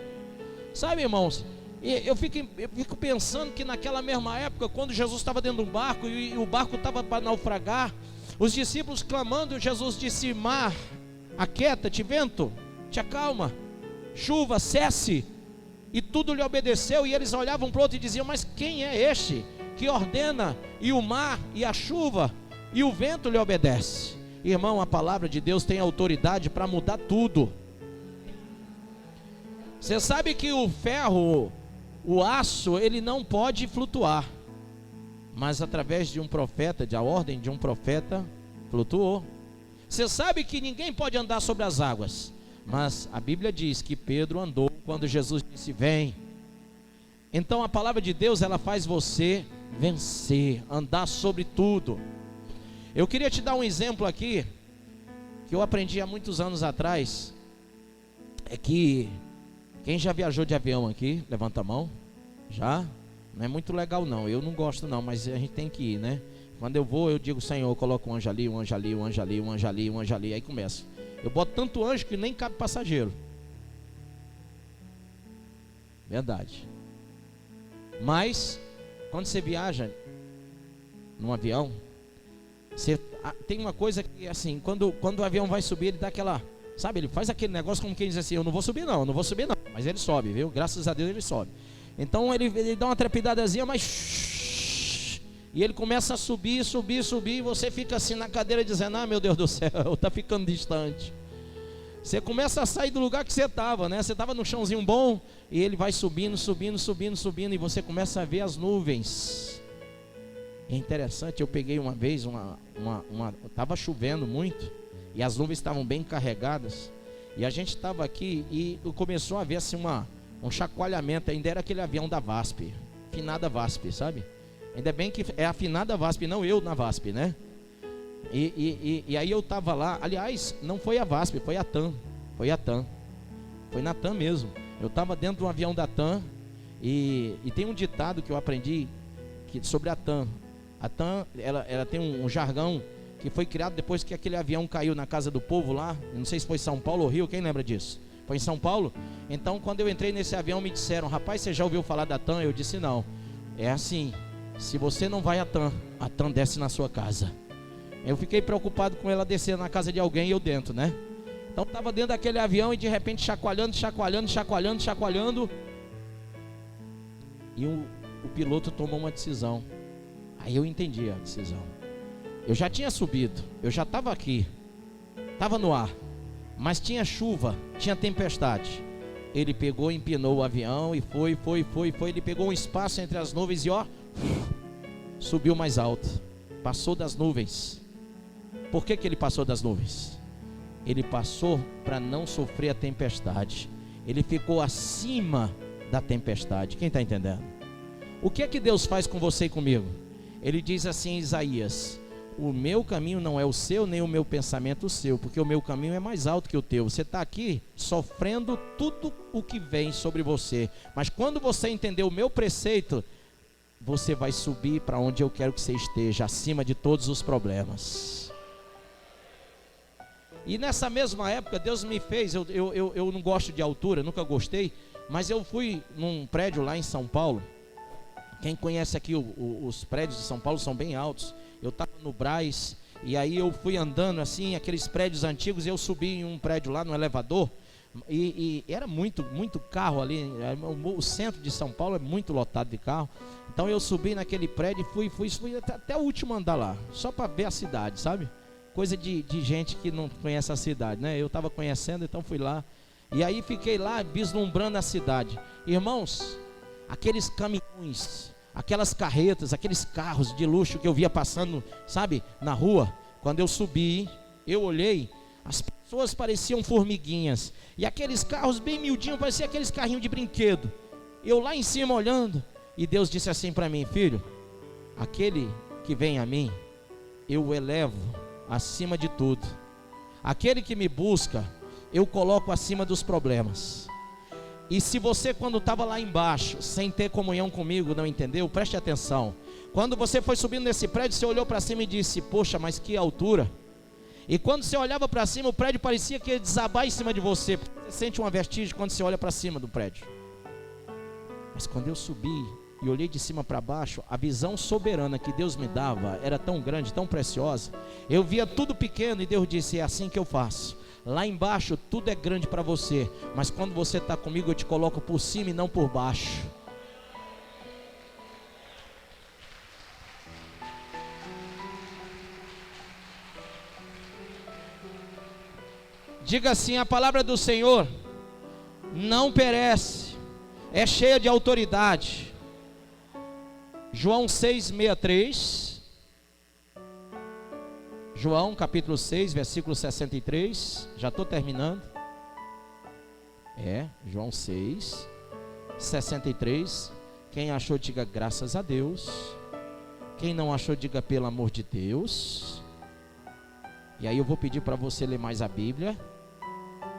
Sabe, irmãos, eu fico pensando que naquela mesma época, quando Jesus estava dentro de um barco e o barco estava para naufragar, os discípulos clamando, Jesus disse: mar, aquieta-te, vento, te acalma, chuva, cesse. E tudo lhe obedeceu, e eles olhavam para o outro e diziam: mas quem é este que ordena e o mar e a chuva e o vento lhe obedece? Irmão, a palavra de Deus tem autoridade para mudar tudo. Você sabe que o ferro, o aço, ele não pode flutuar, mas através de um profeta, da ordem de um profeta, flutuou. Você sabe que ninguém pode andar sobre as águas, mas a Bíblia diz que Pedro andou quando Jesus disse: vem. Então a palavra de Deus, ela faz você vencer, andar sobre tudo. Eu queria te dar um exemplo aqui, que eu aprendi há muitos anos atrás. É que, quem já viajou de avião aqui, levanta a mão. Já? Não é muito legal não, eu não gosto não, mas a gente tem que ir, né? Quando eu vou, eu digo: Senhor, eu coloco um anjo ali, um anjo ali, um anjo ali, um anjo ali, um anjo ali. Aí começa. Eu boto tanto anjo que nem cabe passageiro. Verdade. Mas quando você viaja num avião, tem uma coisa que, assim, quando o avião vai subir, ele dá aquela, sabe, ele faz aquele negócio como quem diz assim: eu não vou subir não, não vou subir não. Mas ele sobe, viu? Graças a Deus ele sobe. Então ele dá uma trepidadazinha, mas e ele começa a subir, subir, subir, e você fica assim na cadeira dizendo: ah, meu Deus do céu, está ficando distante. Você começa a sair do lugar que você estava, né? Você estava no chãozinho bom, e ele vai subindo, subindo, subindo, subindo, e você começa a ver as nuvens. É interessante, eu peguei uma vez, estava chovendo muito, e as nuvens estavam bem carregadas, e a gente estava aqui, e começou a ver assim um chacoalhamento. Ainda era aquele avião da VASP, finada VASP, sabe? Ainda bem que é a finada VASP, não eu na VASP, né? E aí eu estava lá, aliás, não foi a VASP, foi a TAM, foi na TAM mesmo. Eu estava dentro de um avião da TAM, e tem um ditado que eu aprendi sobre a TAM. A TAM, ela tem um jargão que foi criado depois que aquele avião caiu na casa do povo lá. Não sei se foi São Paulo ou Rio, quem lembra disso? Foi em São Paulo? Então, quando eu entrei nesse avião, me disseram: rapaz, você já ouviu falar da TAM? Eu disse: não. É assim, se você não vai a TAM desce na sua casa. Eu fiquei preocupado com ela descer na casa de alguém e eu dentro, né? Então estava dentro daquele avião, e de repente chacoalhando, chacoalhando, chacoalhando, chacoalhando, e o piloto tomou uma decisão. Aí eu entendi a decisão. Eu já tinha subido, eu já estava aqui, estava no ar, mas tinha chuva, tinha tempestade. Ele pegou, empinou o avião e foi. Ele pegou um espaço entre as nuvens e subiu mais alto, passou das nuvens. Por que ele passou das nuvens? Ele passou para não sofrer a tempestade. Ele ficou acima da tempestade. Quem está entendendo? O que é que Deus faz com você e comigo? Ele diz assim em Isaías: o meu caminho não é o seu, nem o meu pensamento o seu, porque o meu caminho é mais alto que o teu. Você está aqui sofrendo tudo o que vem sobre você, mas quando você entender o meu preceito, você vai subir para onde eu quero que você esteja, acima de todos os problemas. E nessa mesma época Deus me fez, eu não gosto de altura, nunca gostei, mas eu fui num prédio lá em São Paulo. Quem conhece aqui os prédios de São Paulo são bem altos. Eu estava no Brás, e aí eu fui andando assim, aqueles prédios antigos, e eu subi em um prédio lá no elevador, e era muito carro ali. O centro de São Paulo é muito lotado de carro. Então eu subi naquele prédio e fui até o último andar lá, só para ver a cidade, sabe? Coisa de gente que não conhece a cidade, né? Eu estava conhecendo, então fui lá. E aí fiquei lá vislumbrando a cidade. Irmãos, aqueles caminhões, aquelas carretas, aqueles carros de luxo que eu via passando, sabe, na rua. Quando eu subi, eu olhei, as pessoas pareciam formiguinhas, e aqueles carros bem miudinhos, pareciam aqueles carrinhos de brinquedo. Eu lá em cima olhando, e Deus disse assim para mim: filho, aquele que vem a mim, eu o elevo acima de tudo. Aquele que me busca, eu coloco acima dos problemas. E se você, quando estava lá embaixo, sem ter comunhão comigo, não entendeu, preste atenção. Quando você foi subindo nesse prédio, você olhou para cima e disse: poxa, mas que altura. E quando você olhava para cima, o prédio parecia que ia desabar em cima de você. Você sente uma vertigem quando você olha para cima do prédio. Mas quando eu subi e olhei de cima para baixo, a visão soberana que Deus me dava era tão grande, tão preciosa. Eu via tudo pequeno e Deus disse: é assim que eu faço. Lá embaixo tudo é grande para você, mas quando você está comigo, eu te coloco por cima e não por baixo. Diga assim: a palavra do Senhor não perece, é cheia de autoridade. João 6,63. João capítulo 6, versículo 63. Já estou terminando. João 6, 63. Quem achou, diga graças a Deus. Quem não achou, diga pelo amor de Deus. E aí eu vou pedir para você ler mais a Bíblia.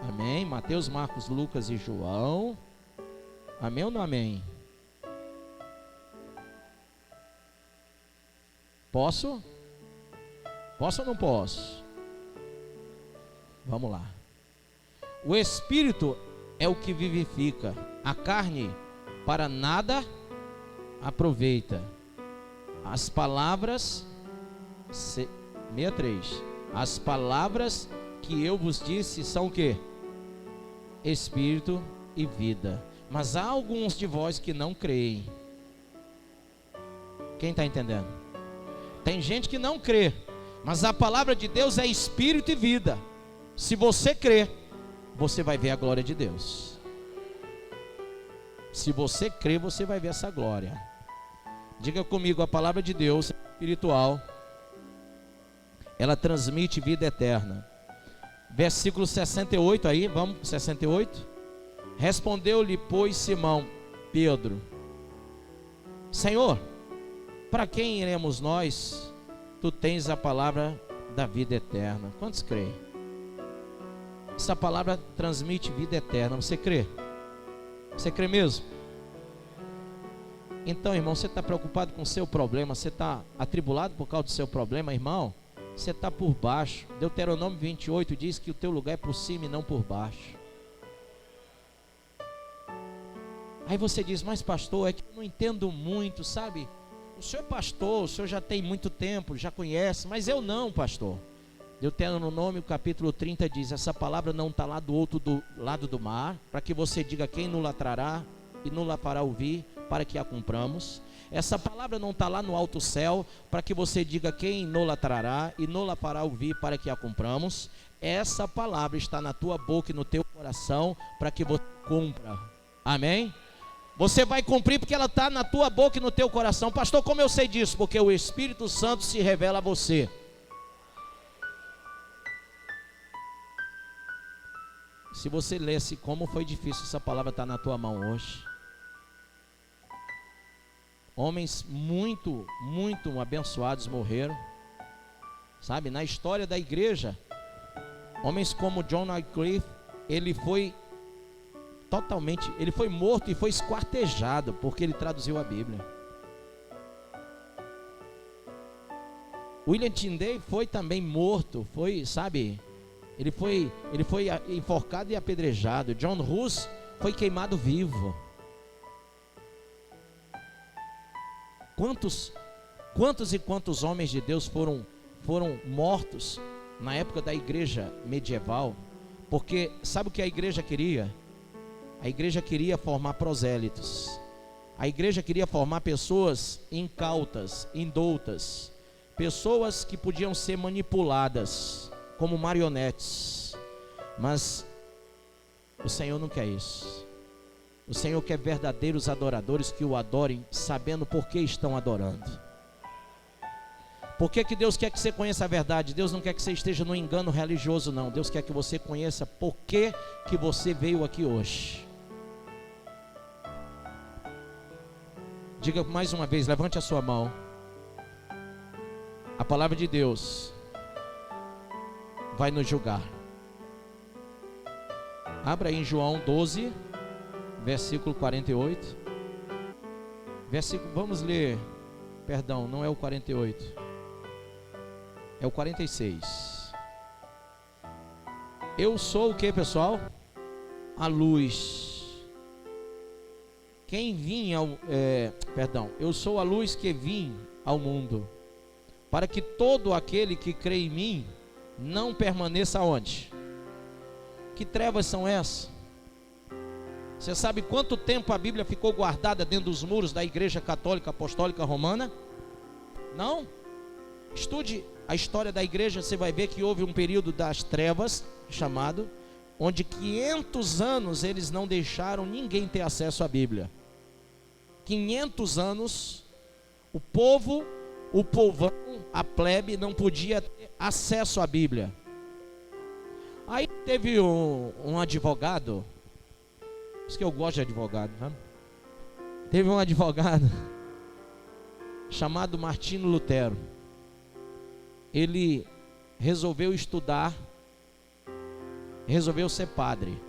Amém? Mateus, Marcos, Lucas e João. Amém ou não amém? Posso? Posso ou não posso? Vamos lá. O Espírito é o que vivifica, a carne para nada aproveita. As palavras 63. As palavras que eu vos disse são o quê? Espírito e vida. Mas há alguns de vós que não creem. Quem está entendendo? Tem gente que não crê, mas a palavra de Deus é espírito e vida. Se você crê, você vai ver a glória de Deus. Se você crê, você vai ver essa glória. Diga comigo: a palavra de Deus é espiritual, ela transmite vida eterna. Versículo 68 aí, vamos, 68. Respondeu-lhe, pois, Simão Pedro: Senhor, para quem iremos nós? Tu tens a palavra da vida eterna. Quantos creem? Essa palavra transmite vida eterna. Você crê? Você crê mesmo? Então, irmão, você está preocupado com o seu problema? Você está atribulado por causa do seu problema, irmão? Você está por baixo. Deuteronômio 28 diz que o teu lugar é por cima e não por baixo. Aí você diz: mas pastor, é que eu não entendo muito, sabe? O senhor é pastor, o senhor já tem muito tempo, já conhece, mas eu não, pastor. Deuteronômio capítulo 30 diz: essa palavra não está lá do outro lado do mar, para que você diga: quem nos trará e nos fará ouvir, para que a cumpramos. Essa palavra não está lá no alto céu, para que você diga: quem nos trará e nos fará ouvir, para que a cumpramos. Essa palavra está na tua boca e no teu coração, para que você cumpra. Amém? Você vai cumprir porque ela está na tua boca e no teu coração. Pastor, como eu sei disso? Porque o Espírito Santo se revela a você. Se você lesse como foi difícil, essa palavra está na tua mão hoje. Homens muito, muito abençoados morreram. Sabe, na história da igreja, homens como John Wycliffe, ele foi morto e foi esquartejado porque ele traduziu a Bíblia. William Tyndale foi também morto, ele foi enforcado e apedrejado. John Hus foi queimado vivo. Quantos e quantos homens de Deus foram mortos na época da igreja medieval? Porque sabe o que a igreja queria? A igreja queria formar prosélitos. A igreja queria formar pessoas incautas, indoutas, pessoas que podiam ser manipuladas como marionetes. Mas o Senhor não quer isso. O Senhor quer verdadeiros adoradores que o adorem sabendo por que estão adorando. Por que Deus quer que você conheça a verdade? Deus não quer que você esteja no engano religioso, não. Deus quer que você conheça por que você veio aqui hoje. Diga mais uma vez, levante a sua mão. a palavra de Deus vai nos julgar. Abra aí em João 12, versículo 48. Vamos ler, perdão, não é o 48, é o 46. Eu sou o que, pessoal? A luz. Quem vinha eu sou a luz que vim ao mundo, para que todo aquele que crê em mim não permaneça onde? Que trevas são essas? Você sabe quanto tempo a Bíblia ficou guardada dentro dos muros da Igreja Católica Apostólica Romana? Não? Estude a história da igreja, você vai ver que houve um período das trevas, chamado, onde 500 anos eles não deixaram ninguém ter acesso à Bíblia. 500 anos, o povão, a plebe não podia ter acesso à Bíblia. Aí teve um advogado, por isso que eu gosto de advogado, né? Teve um advogado chamado Martinho Lutero. Ele resolveu estudar, resolveu ser padre.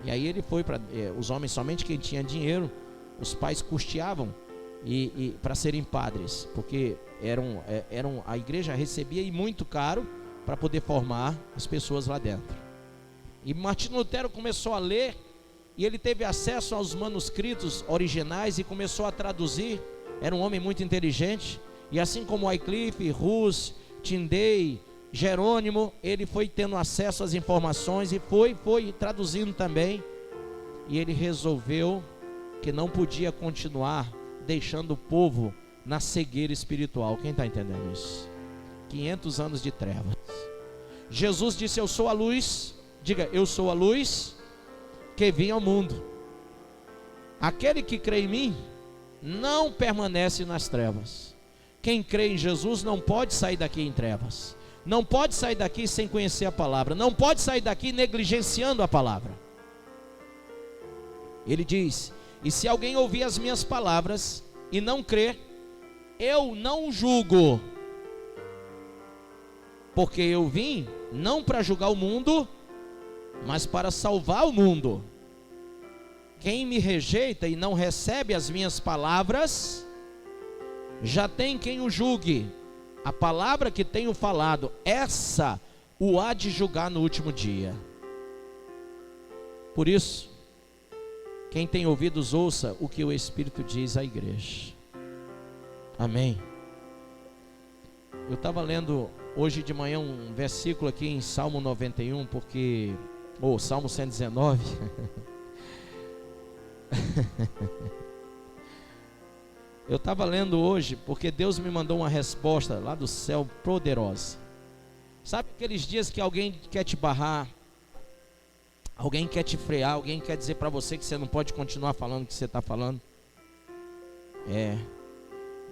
E aí ele foi para os homens, somente quem tinha dinheiro, os pais custeavam e para serem padres, porque a igreja recebia e muito caro para poder formar as pessoas lá dentro. E Martinho Lutero começou a ler, e ele teve acesso aos manuscritos originais e começou a traduzir. Era um homem muito inteligente, e assim como Wycliffe, Hus, Tyndale, Jerônimo, ele foi tendo acesso às informações e foi traduzindo também. E ele resolveu que não podia continuar deixando o povo na cegueira espiritual. Quem está entendendo isso? 500 anos de trevas. Jesus disse: eu sou a luz. Diga: eu sou a luz que vim ao mundo. Aquele que crê em mim não permanece nas trevas. Quem crê em Jesus não pode sair daqui em trevas. Não pode sair daqui sem conhecer a palavra. Não pode sair daqui negligenciando a palavra. Ele diz: e se alguém ouvir as minhas palavras e não crer, eu não julgo, porque eu vim não para julgar o mundo, mas para salvar o mundo. Quem me rejeita e não recebe as minhas palavras, já tem quem o julgue. A palavra que tenho falado, essa o há de julgar no último dia. Por isso, quem tem ouvidos, ouça o que o Espírito diz à igreja. Amém. Eu estava lendo hoje de manhã um versículo aqui em Salmo 91, Salmo 119. Eu estava lendo hoje porque Deus me mandou uma resposta lá do céu poderosa. Sabe aqueles dias que alguém quer te barrar, alguém quer te frear, alguém quer dizer para você que você não pode continuar falando o que você está falando?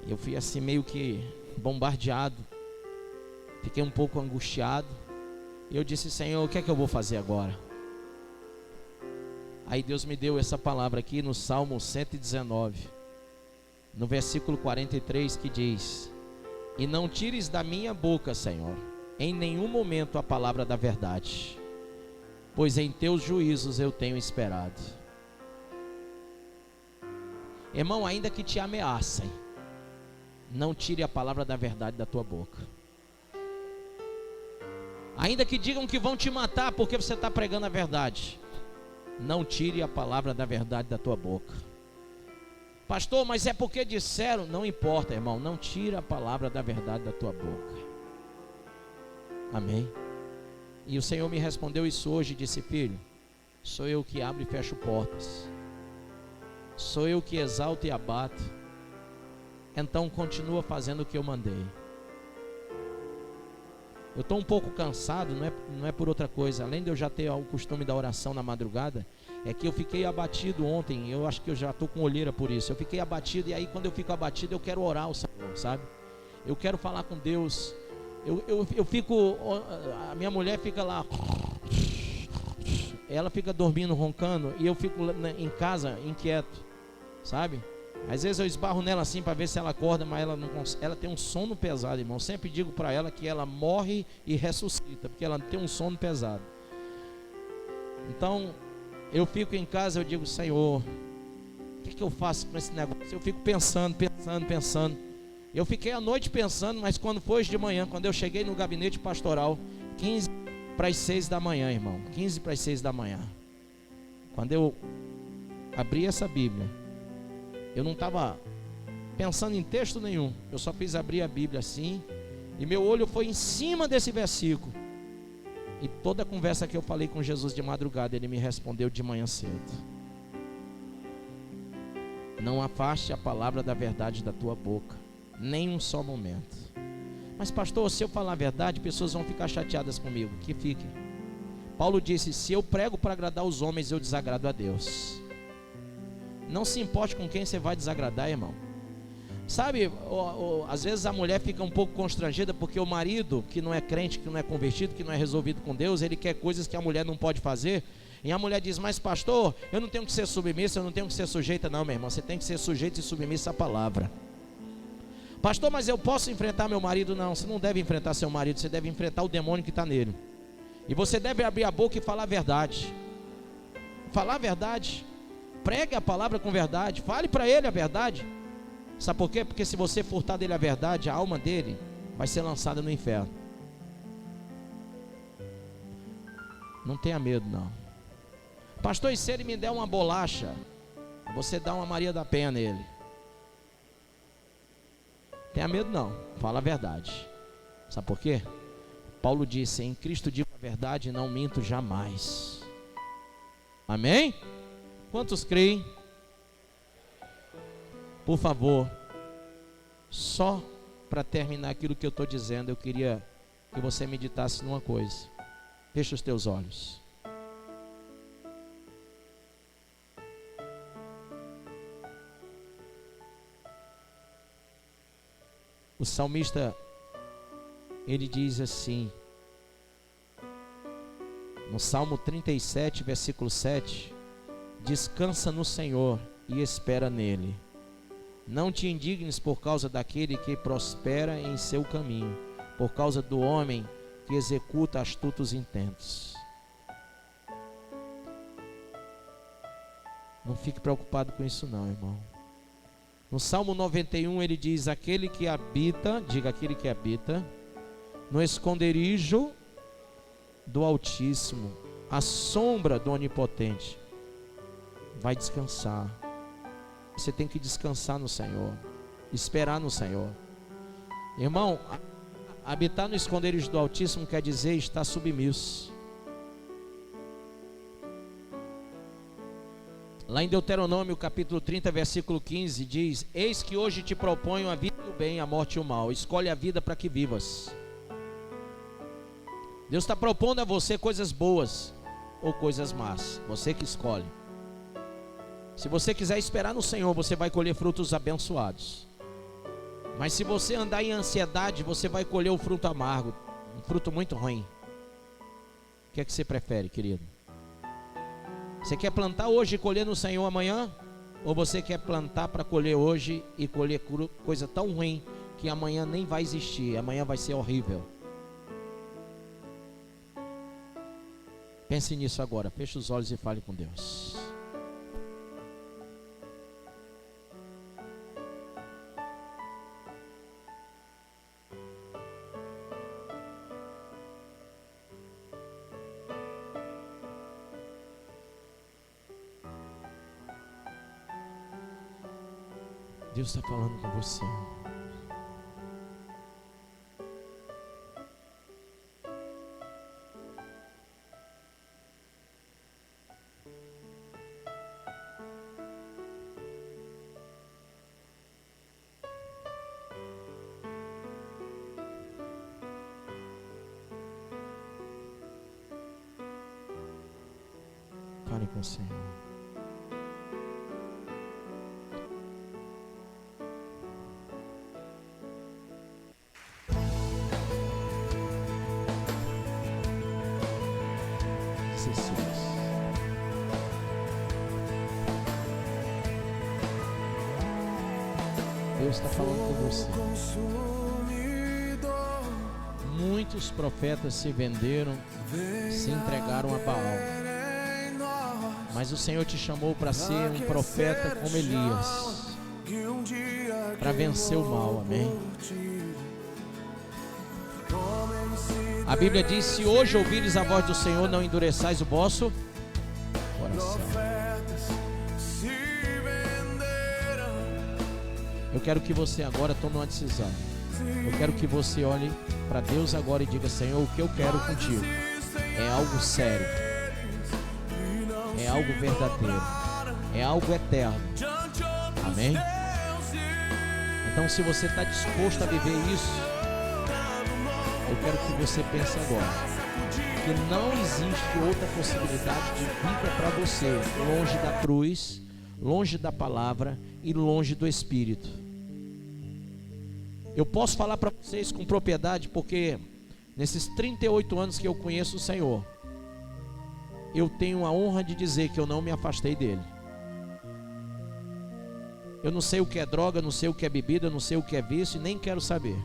Eu fui assim meio que bombardeado, fiquei um pouco angustiado, e eu disse: Senhor, o que é que eu vou fazer agora? Aí Deus me deu essa palavra aqui no Salmo 119, no versículo 43, que diz: e não tires da minha boca, Senhor, em nenhum momento a palavra da verdade, pois em teus juízos eu tenho esperado. Irmão, ainda que te ameacem, não tire a palavra da verdade da tua boca. Ainda que digam que vão te matar porque você está pregando a verdade, não tire a palavra da verdade da tua boca. Pastor, mas é porque disseram. Não importa, irmão, não tire a palavra da verdade da tua boca. Amém. E o Senhor me respondeu isso hoje e disse: filho, sou eu que abro e fecho portas, sou eu que exalto e abato. Então continua fazendo o que eu mandei. Eu estou um pouco cansado, não é por outra coisa. Além de eu já ter o costume da oração na madrugada, é que eu fiquei abatido ontem. Eu acho que eu já estou com olheira por isso. Eu fiquei abatido, e aí quando eu fico abatido eu quero orar ao Senhor, sabe? Eu quero falar com Deus. Eu fico, a minha mulher fica lá, ela fica dormindo, roncando, e eu fico em casa inquieto, sabe? Às vezes eu esbarro nela assim para ver se ela acorda, mas ela não consegue. Ela tem um sono pesado, irmão. Eu sempre digo para ela que ela morre e ressuscita, porque ela tem um sono pesado. Então, eu fico em casa, eu digo: Senhor, o que eu faço com esse negócio? Eu fico pensando. Eu fiquei a noite pensando, mas quando foi de manhã, quando eu cheguei no gabinete pastoral, 15 para as 6 da manhã, irmão, 15 para as 6 da manhã, quando eu abri essa Bíblia, eu não estava pensando em texto nenhum, eu só fiz abrir a Bíblia assim, e meu olho foi em cima desse versículo, e toda a conversa que eu falei com Jesus de madrugada, ele me respondeu de manhã cedo: não afaste a palavra da verdade da tua boca, nem um só momento. Mas pastor, se eu falar a verdade, pessoas vão ficar chateadas comigo. Que fiquem. Paulo disse: se eu prego para agradar os homens, eu desagrado a Deus. Não se importe com quem você vai desagradar, irmão. Sabe, às vezes a mulher fica um pouco constrangida porque o marido, que não é crente, que não é convertido, que não é resolvido com Deus, ele quer coisas que a mulher não pode fazer. E a mulher diz: mas pastor, eu não tenho que ser submissa, eu não tenho que ser sujeita. Não, meu irmão, você tem que ser sujeito e submissa à palavra. Pastor, mas eu posso enfrentar meu marido? Não, você não deve enfrentar seu marido, você deve enfrentar o demônio que está nele. E você deve abrir a boca e falar a verdade. Falar a verdade. Pregue a palavra com verdade. Fale para ele a verdade. Sabe por quê? Porque se você furtar dele a verdade, a alma dele vai ser lançada no inferno. Não tenha medo, não. Pastor, e se ele me der uma bolacha, você dá uma Maria da Penha nele? Tenha medo não, fala a verdade. Sabe por quê? Paulo disse: em Cristo digo a verdade e não minto jamais. Amém? Quantos creem? Por favor, só para terminar aquilo que eu estou dizendo, eu queria que você meditasse numa coisa. Feche os teus olhos. O salmista, ele diz assim, no Salmo 37, versículo 7: descansa no Senhor e espera nele. Não te indignes por causa daquele que prospera em seu caminho, por causa do homem que executa astutos intentos. Não fique preocupado com isso não, irmão. No Salmo 91 ele diz: aquele que habita, diga aquele que habita, no esconderijo do Altíssimo, à sombra do Onipotente, vai descansar. Você tem que descansar no Senhor, esperar no Senhor. Irmão, habitar no esconderijo do Altíssimo quer dizer estar submisso. Lá em Deuteronômio capítulo 30, versículo 15 diz: eis que hoje te proponho a vida e o bem, a morte e o mal. Escolhe a vida para que vivas. Deus está propondo a você coisas boas ou coisas más, você que escolhe. Se você quiser esperar no Senhor, você vai colher frutos abençoados. Mas se você andar em ansiedade, você vai colher o fruto amargo, um fruto muito ruim. O que é que você prefere, querido? Você quer plantar hoje e colher no Senhor amanhã? Ou você quer plantar para colher hoje e colher coisa tão ruim que amanhã nem vai existir, amanhã vai ser horrível? Pense nisso agora, feche os olhos e fale com Deus. Deus está falando com você. Fale com o Senhor. Deus está falando com você. Muitos profetas se venderam, se entregaram a Baal. Mas o Senhor te chamou para ser um profeta como Elias, para vencer o mal, amém? A Bíblia diz: se hoje ouvires a voz do Senhor, não endureçais o vosso coração. Eu quero que você agora tome uma decisão. Eu quero que você olhe para Deus agora e diga: Senhor, o que eu quero contigo é algo sério, é algo verdadeiro, é algo eterno, amém? Então, se você está disposto a viver isso, eu quero que você pense agora que não existe outra possibilidade de vida para você longe da cruz, longe da palavra e longe do Espírito. Eu posso falar para vocês com propriedade, porque nesses 38 anos que eu conheço o Senhor, eu tenho a honra de dizer que eu não me afastei dele. Eu não sei o que é droga, não sei o que é bebida, não sei o que é vício e nem quero saber.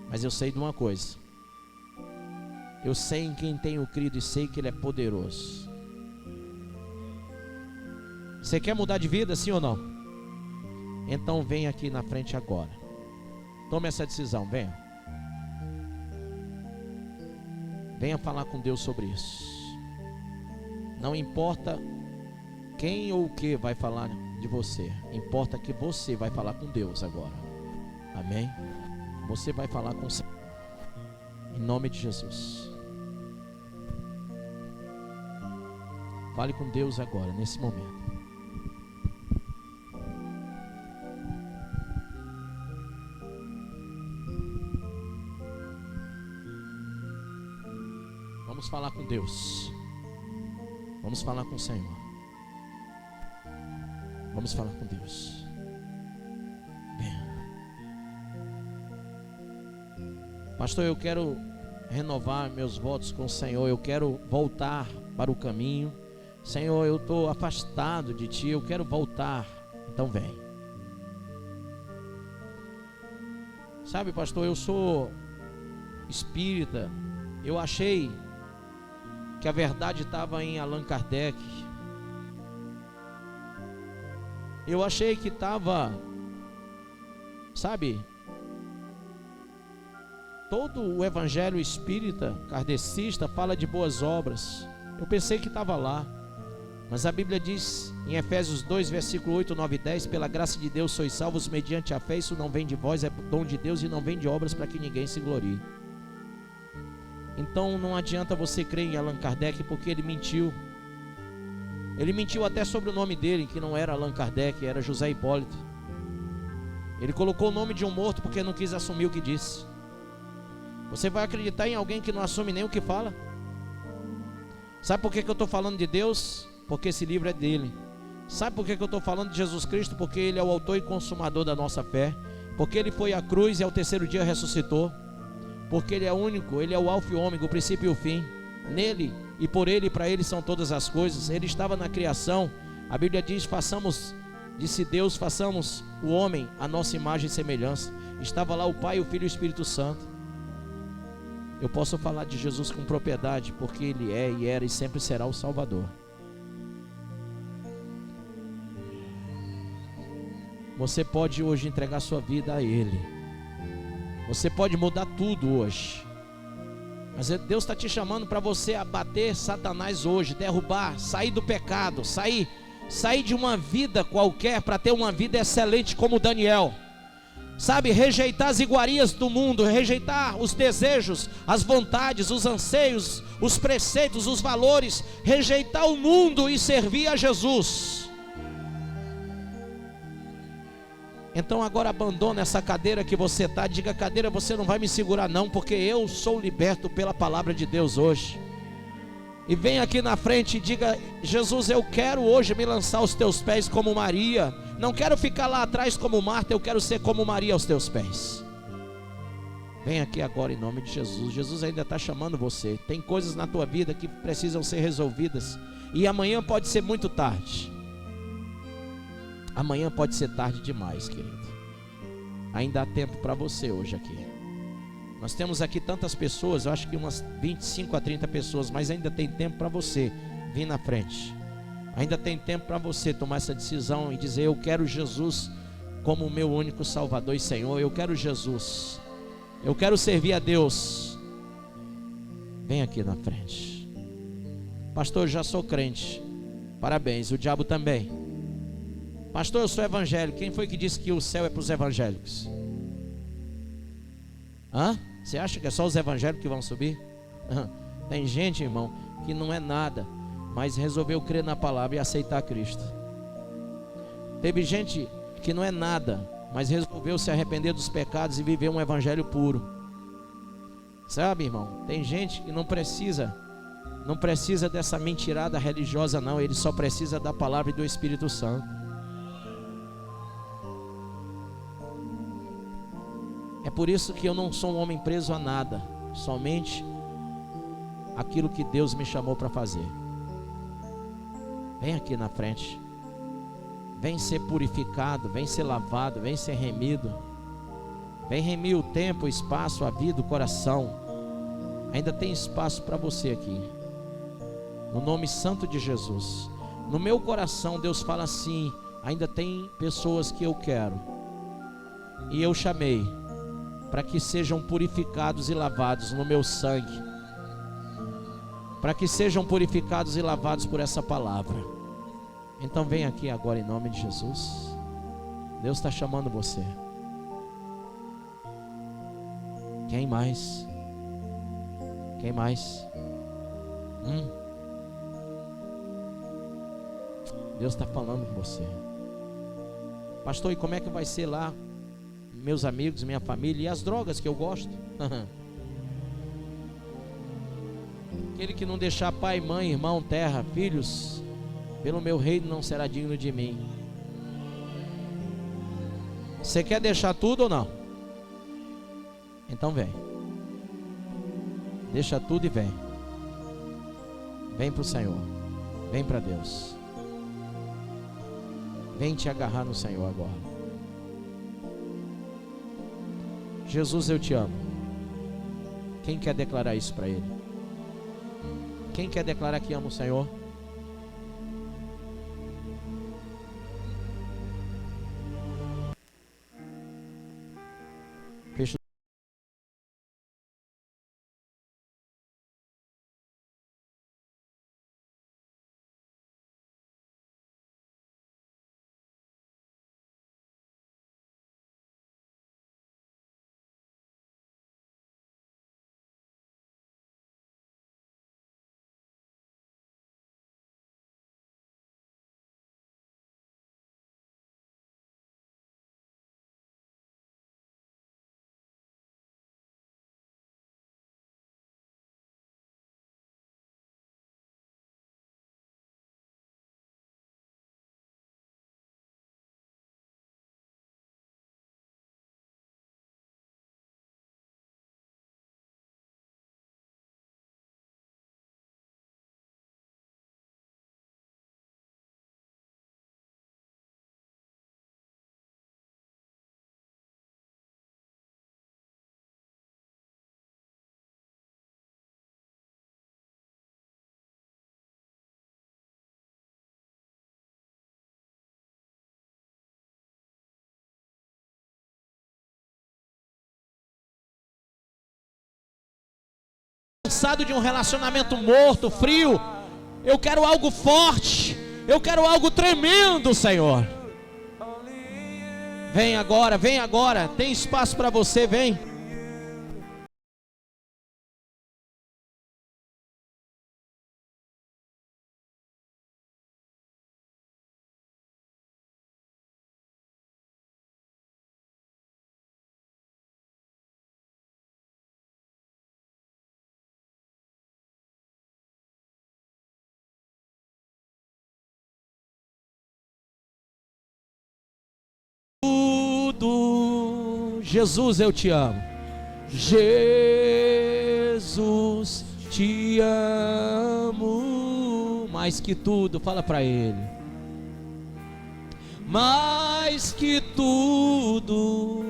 Mas eu sei de uma coisa: eu sei em quem tenho crido e sei que ele é poderoso. Você quer mudar de vida, sim ou não? Então vem aqui na frente agora. Tome essa decisão, venha. Venha falar com Deus sobre isso. Não importa quem ou o que vai falar de você, importa que você vai falar com Deus agora. Amém? Você vai falar com o Senhor, em nome de Jesus. Fale com Deus agora, nesse momento. Vamos falar com Deus. Vamos falar com o Senhor. Vamos falar com Deus. Venha. Pastor, eu quero renovar meus votos com o Senhor. Eu quero voltar para o caminho. Senhor, eu estou afastado de Ti. Eu quero voltar. Então vem. Sabe, pastor, eu sou espírita. Eu achei que a verdade estava em Allan Kardec. Eu achei que estava, sabe, todo o evangelho espírita kardecista fala de boas obras. Eu pensei que estava lá. Mas a Bíblia diz em Efésios 2, versículo 8, 9 e 10: pela graça de Deus sois salvos mediante a fé. Isso não vem de vós, é dom de Deus, e não vem de obras para que ninguém se glorie. Então não adianta você crer em Allan Kardec, porque ele mentiu. Ele mentiu até sobre o nome dele, que não era Allan Kardec, era José Hipólito. Ele colocou o nome de um morto porque não quis assumir o que disse. Você vai acreditar em alguém que não assume nem o que fala? Sabe por que eu estou falando de Deus? Porque esse livro é dele. Sabe por que eu estou falando de Jesus Cristo? Porque ele é o autor e consumador da nossa fé. Porque ele foi à cruz e ao terceiro dia ressuscitou. Porque ele é único, ele é o alfa e o ômega, o princípio e o fim. Nele e por ele e para ele são todas as coisas. Ele estava na criação. A Bíblia diz: façamos, disse Deus, façamos o homem a nossa imagem e semelhança. Estava lá o Pai, o Filho e o Espírito Santo. Eu posso falar de Jesus com propriedade, porque ele é e era e sempre será o Salvador. Você pode hoje entregar sua vida a ele. Você pode mudar tudo hoje. Mas Deus está te chamando para você abater Satanás hoje, derrubar, sair do pecado, sair de uma vida qualquer para ter uma vida excelente como Daniel. Sabe, rejeitar as iguarias do mundo, rejeitar os desejos, as vontades, os anseios, os preceitos, os valores, rejeitar o mundo e servir a Jesus. Então agora abandona essa cadeira que você está. Diga: cadeira, você não vai me segurar não, porque eu sou liberto pela palavra de Deus hoje. E vem aqui na frente e diga: Jesus, eu quero hoje me lançar aos teus pés como Maria. Não quero ficar lá atrás como Marta, eu quero ser como Maria aos teus pés. Vem aqui agora em nome de Jesus. Jesus ainda está chamando você. Tem coisas na tua vida que precisam ser resolvidas, e amanhã pode ser muito tarde. Amanhã pode ser tarde demais, querido. Ainda há tempo para você hoje aqui. Nós temos aqui tantas pessoas, eu acho que umas 25 a 30 pessoas, mas ainda tem tempo para você vir na frente. Ainda tem tempo para você tomar essa decisão e dizer: eu quero Jesus como o meu único Salvador e Senhor. Eu quero Jesus. Eu quero servir a Deus. Vem aqui na frente. Pastor, eu já sou crente. Parabéns, o diabo também. Pastor, eu sou evangélico. Quem foi que disse que o céu é para os evangélicos? Você acha que é só os evangélicos que vão subir? Tem gente, irmão, que não é nada, mas resolveu crer na palavra e aceitar Cristo. Teve gente que não é nada, mas resolveu se arrepender dos pecados e viver um evangelho puro. Sabe, irmão, tem gente que não precisa dessa mentirada religiosa não. Ele só precisa da palavra e do Espírito Santo. É por isso que eu não sou um homem preso a nada, somente aquilo que Deus me chamou para fazer. Vem aqui na frente. Vem ser purificado, vem ser lavado, vem ser remido. Vem remir o tempo, o espaço, a vida, o coração. Ainda tem espaço para você aqui. No nome santo de Jesus. No meu coração Deus fala assim: ainda tem pessoas que eu quero, e eu chamei para que sejam purificados e lavados no meu sangue, para que sejam purificados e lavados por essa palavra. Então vem aqui agora em nome de Jesus. Deus está chamando você. Quem mais? Quem mais? Deus está falando com você. Pastor, e como é que vai ser lá? Meus amigos, minha família e as drogas que eu gosto. Aquele que não deixar pai, mãe, irmão, terra, filhos, pelo meu reino não será digno de mim. Você quer deixar tudo ou não? Então vem. Deixa tudo e vem. Vem para o Senhor. Vem para Deus. Vem te agarrar no Senhor agora. Jesus, eu te amo. Quem quer declarar isso para Ele? Quem quer declarar que ama o Senhor? Fecha. Cansado de um relacionamento morto, frio. Eu quero algo forte. Eu quero algo tremendo, Senhor. Vem agora, vem agora. Tem espaço para você, vem. Jesus, eu te amo. Jesus, te amo mais que tudo. Fala para Ele. mais que tudo.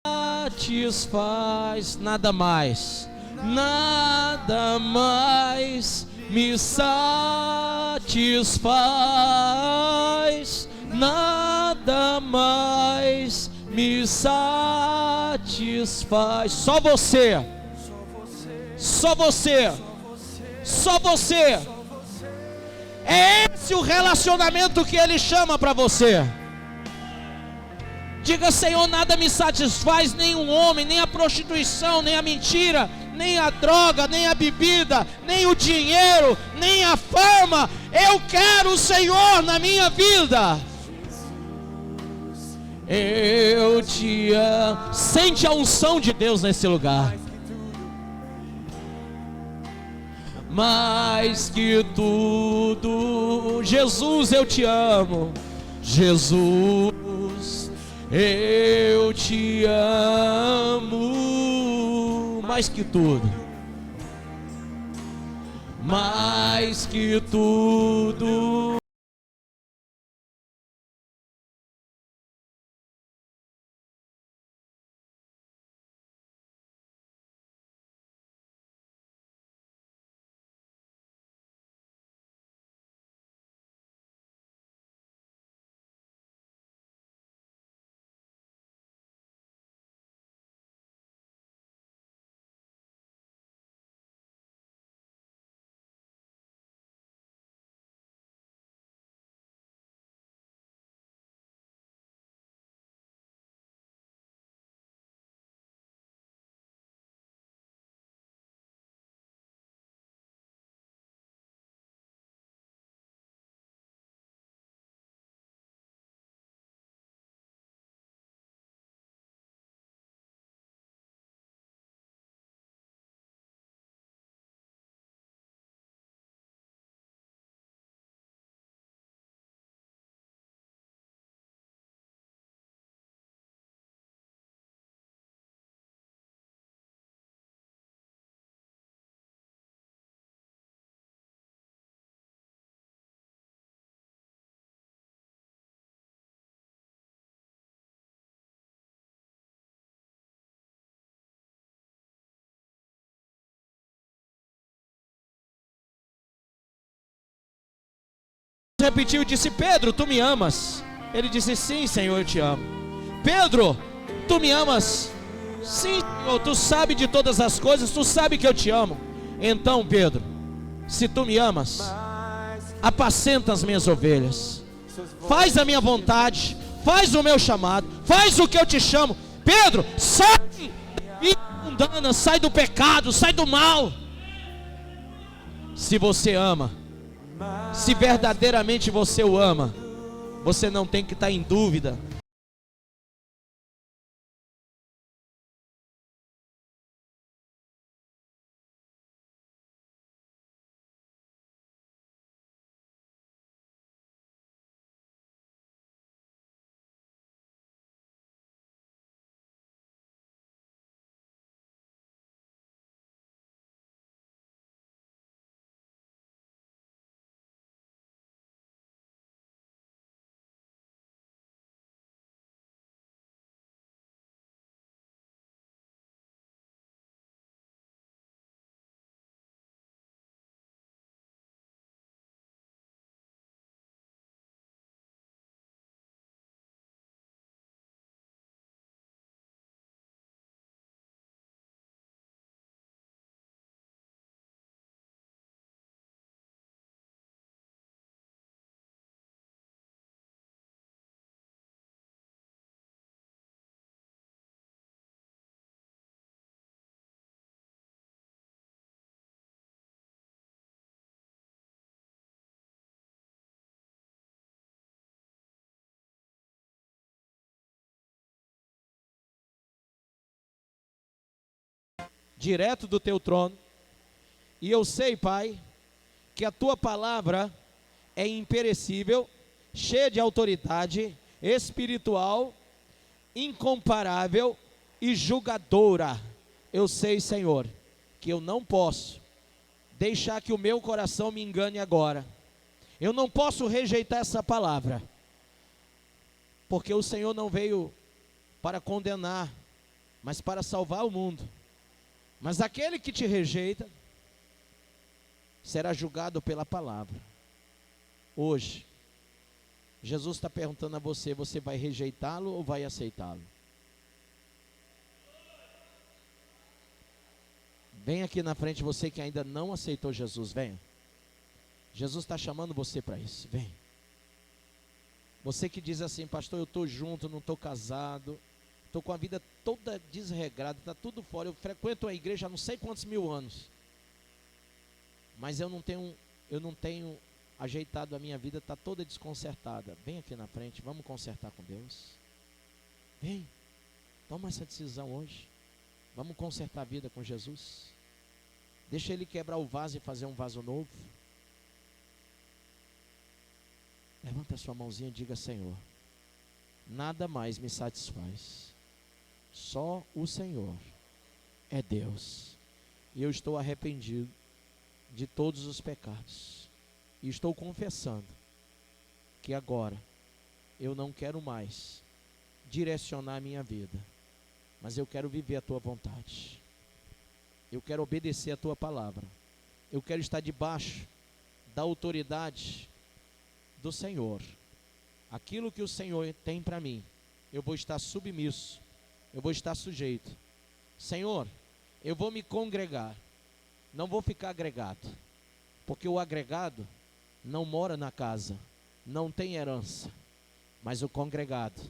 Satisfaz, nada mais me satisfaz, nada mais me satisfaz. Só você, só você, só você. É esse o relacionamento que Ele chama para você. Diga: Senhor, nada me satisfaz, nem o homem, nem a prostituição, nem a mentira, nem a droga, nem a bebida, nem o dinheiro, nem a fama. Eu quero o Senhor na minha vida. Eu te amo. Sente a unção de Deus nesse lugar. Mais que tudo, Jesus, eu te amo. Jesus, eu te amo. Mais que tudo, mais que tudo. Repetiu e disse: Pedro, tu me amas? Ele disse: sim, Senhor, eu te amo. Pedro, tu me amas? Sim, Senhor, tu sabe de todas as coisas, tu sabe que eu te amo. Então, Pedro, se tu me amas, apacenta as minhas ovelhas, faz a minha vontade, faz o meu chamado, faz o que eu te chamo. Pedro, sai da vida mundana, sai do pecado, sai do mal. Se você ama, se verdadeiramente você o ama, você não tem que estar em dúvida. Direto do teu trono. E eu sei, Pai, que a tua palavra é imperecível, cheia de autoridade espiritual, incomparável e julgadora. Eu sei, Senhor, que eu não posso deixar que o meu coração me engane agora. Eu não posso rejeitar essa palavra, porque o Senhor não veio para condenar, mas para salvar o mundo. Mas aquele que te rejeita será julgado pela palavra. Hoje, Jesus está perguntando a você: você vai rejeitá-lo ou vai aceitá-lo? Vem aqui na frente, você que ainda não aceitou Jesus, venha. Jesus está chamando você para isso, vem. Você que diz assim: pastor, eu estou junto, não estou casado, estou com a vida toda desregrada, está tudo fora, eu frequento a igreja há não sei quantos mil anos, mas eu não tenho ajeitado a minha vida, está toda desconcertada. Vem aqui na frente, vamos consertar com Deus. Vem, toma essa decisão hoje. Vamos consertar a vida com Jesus. Deixa Ele quebrar o vaso e fazer um vaso novo. Levanta a sua mãozinha e diga: Senhor, nada mais me satisfaz. Só o Senhor é Deus. E eu estou arrependido de todos os pecados. E estou confessando que agora eu não quero mais direcionar a minha vida, mas eu quero viver a Tua vontade. Eu quero obedecer a Tua palavra. Eu quero estar debaixo da autoridade do Senhor. Aquilo que o Senhor tem para mim, eu vou estar submisso, eu vou estar sujeito. Senhor, eu vou me congregar, não vou ficar agregado, porque o agregado não mora na casa, não tem herança, mas o congregado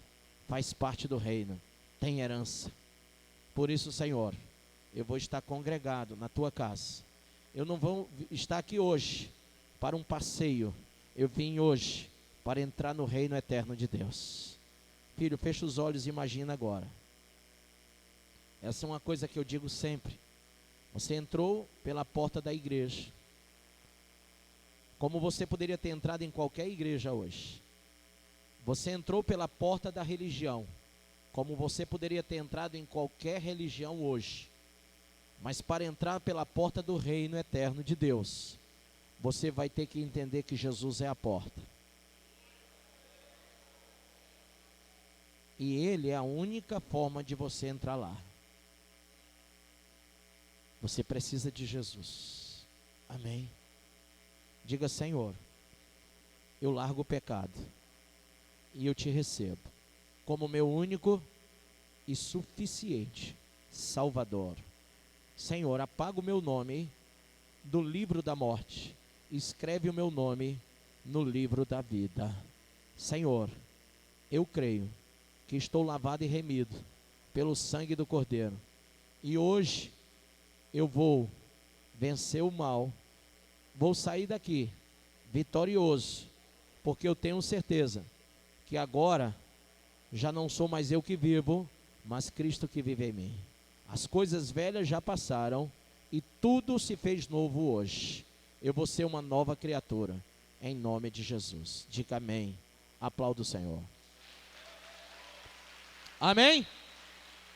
faz parte do reino, tem herança. Por isso, Senhor, eu vou estar congregado na Tua casa. Eu não vou estar aqui hoje para um passeio, eu vim hoje para entrar no reino eterno de Deus. Filho, fecha os olhos e imagina agora. Essa é uma coisa que eu digo sempre. Você entrou pela porta da igreja, como você poderia ter entrado em qualquer igreja hoje. Você entrou pela porta da religião, como você poderia ter entrado em qualquer religião hoje. Mas para entrar pela porta do reino eterno de Deus, você vai ter que entender que Jesus é a porta. E Ele é a única forma de você entrar lá. Você precisa de Jesus. Amém? Diga: Senhor, eu largo o pecado e eu Te recebo como meu único e suficiente Salvador. Senhor, apaga o meu nome do livro da morte, escreve o meu nome no livro da vida. Senhor, eu creio que estou lavado e remido pelo sangue do Cordeiro, e hoje eu vou vencer o mal, vou sair daqui vitorioso, porque eu tenho certeza que agora já não sou mais eu que vivo, mas Cristo que vive em mim. As coisas velhas já passaram e tudo se fez novo hoje. Eu vou ser uma nova criatura, em nome de Jesus. Diga amém. Aplauda o Senhor. Amém?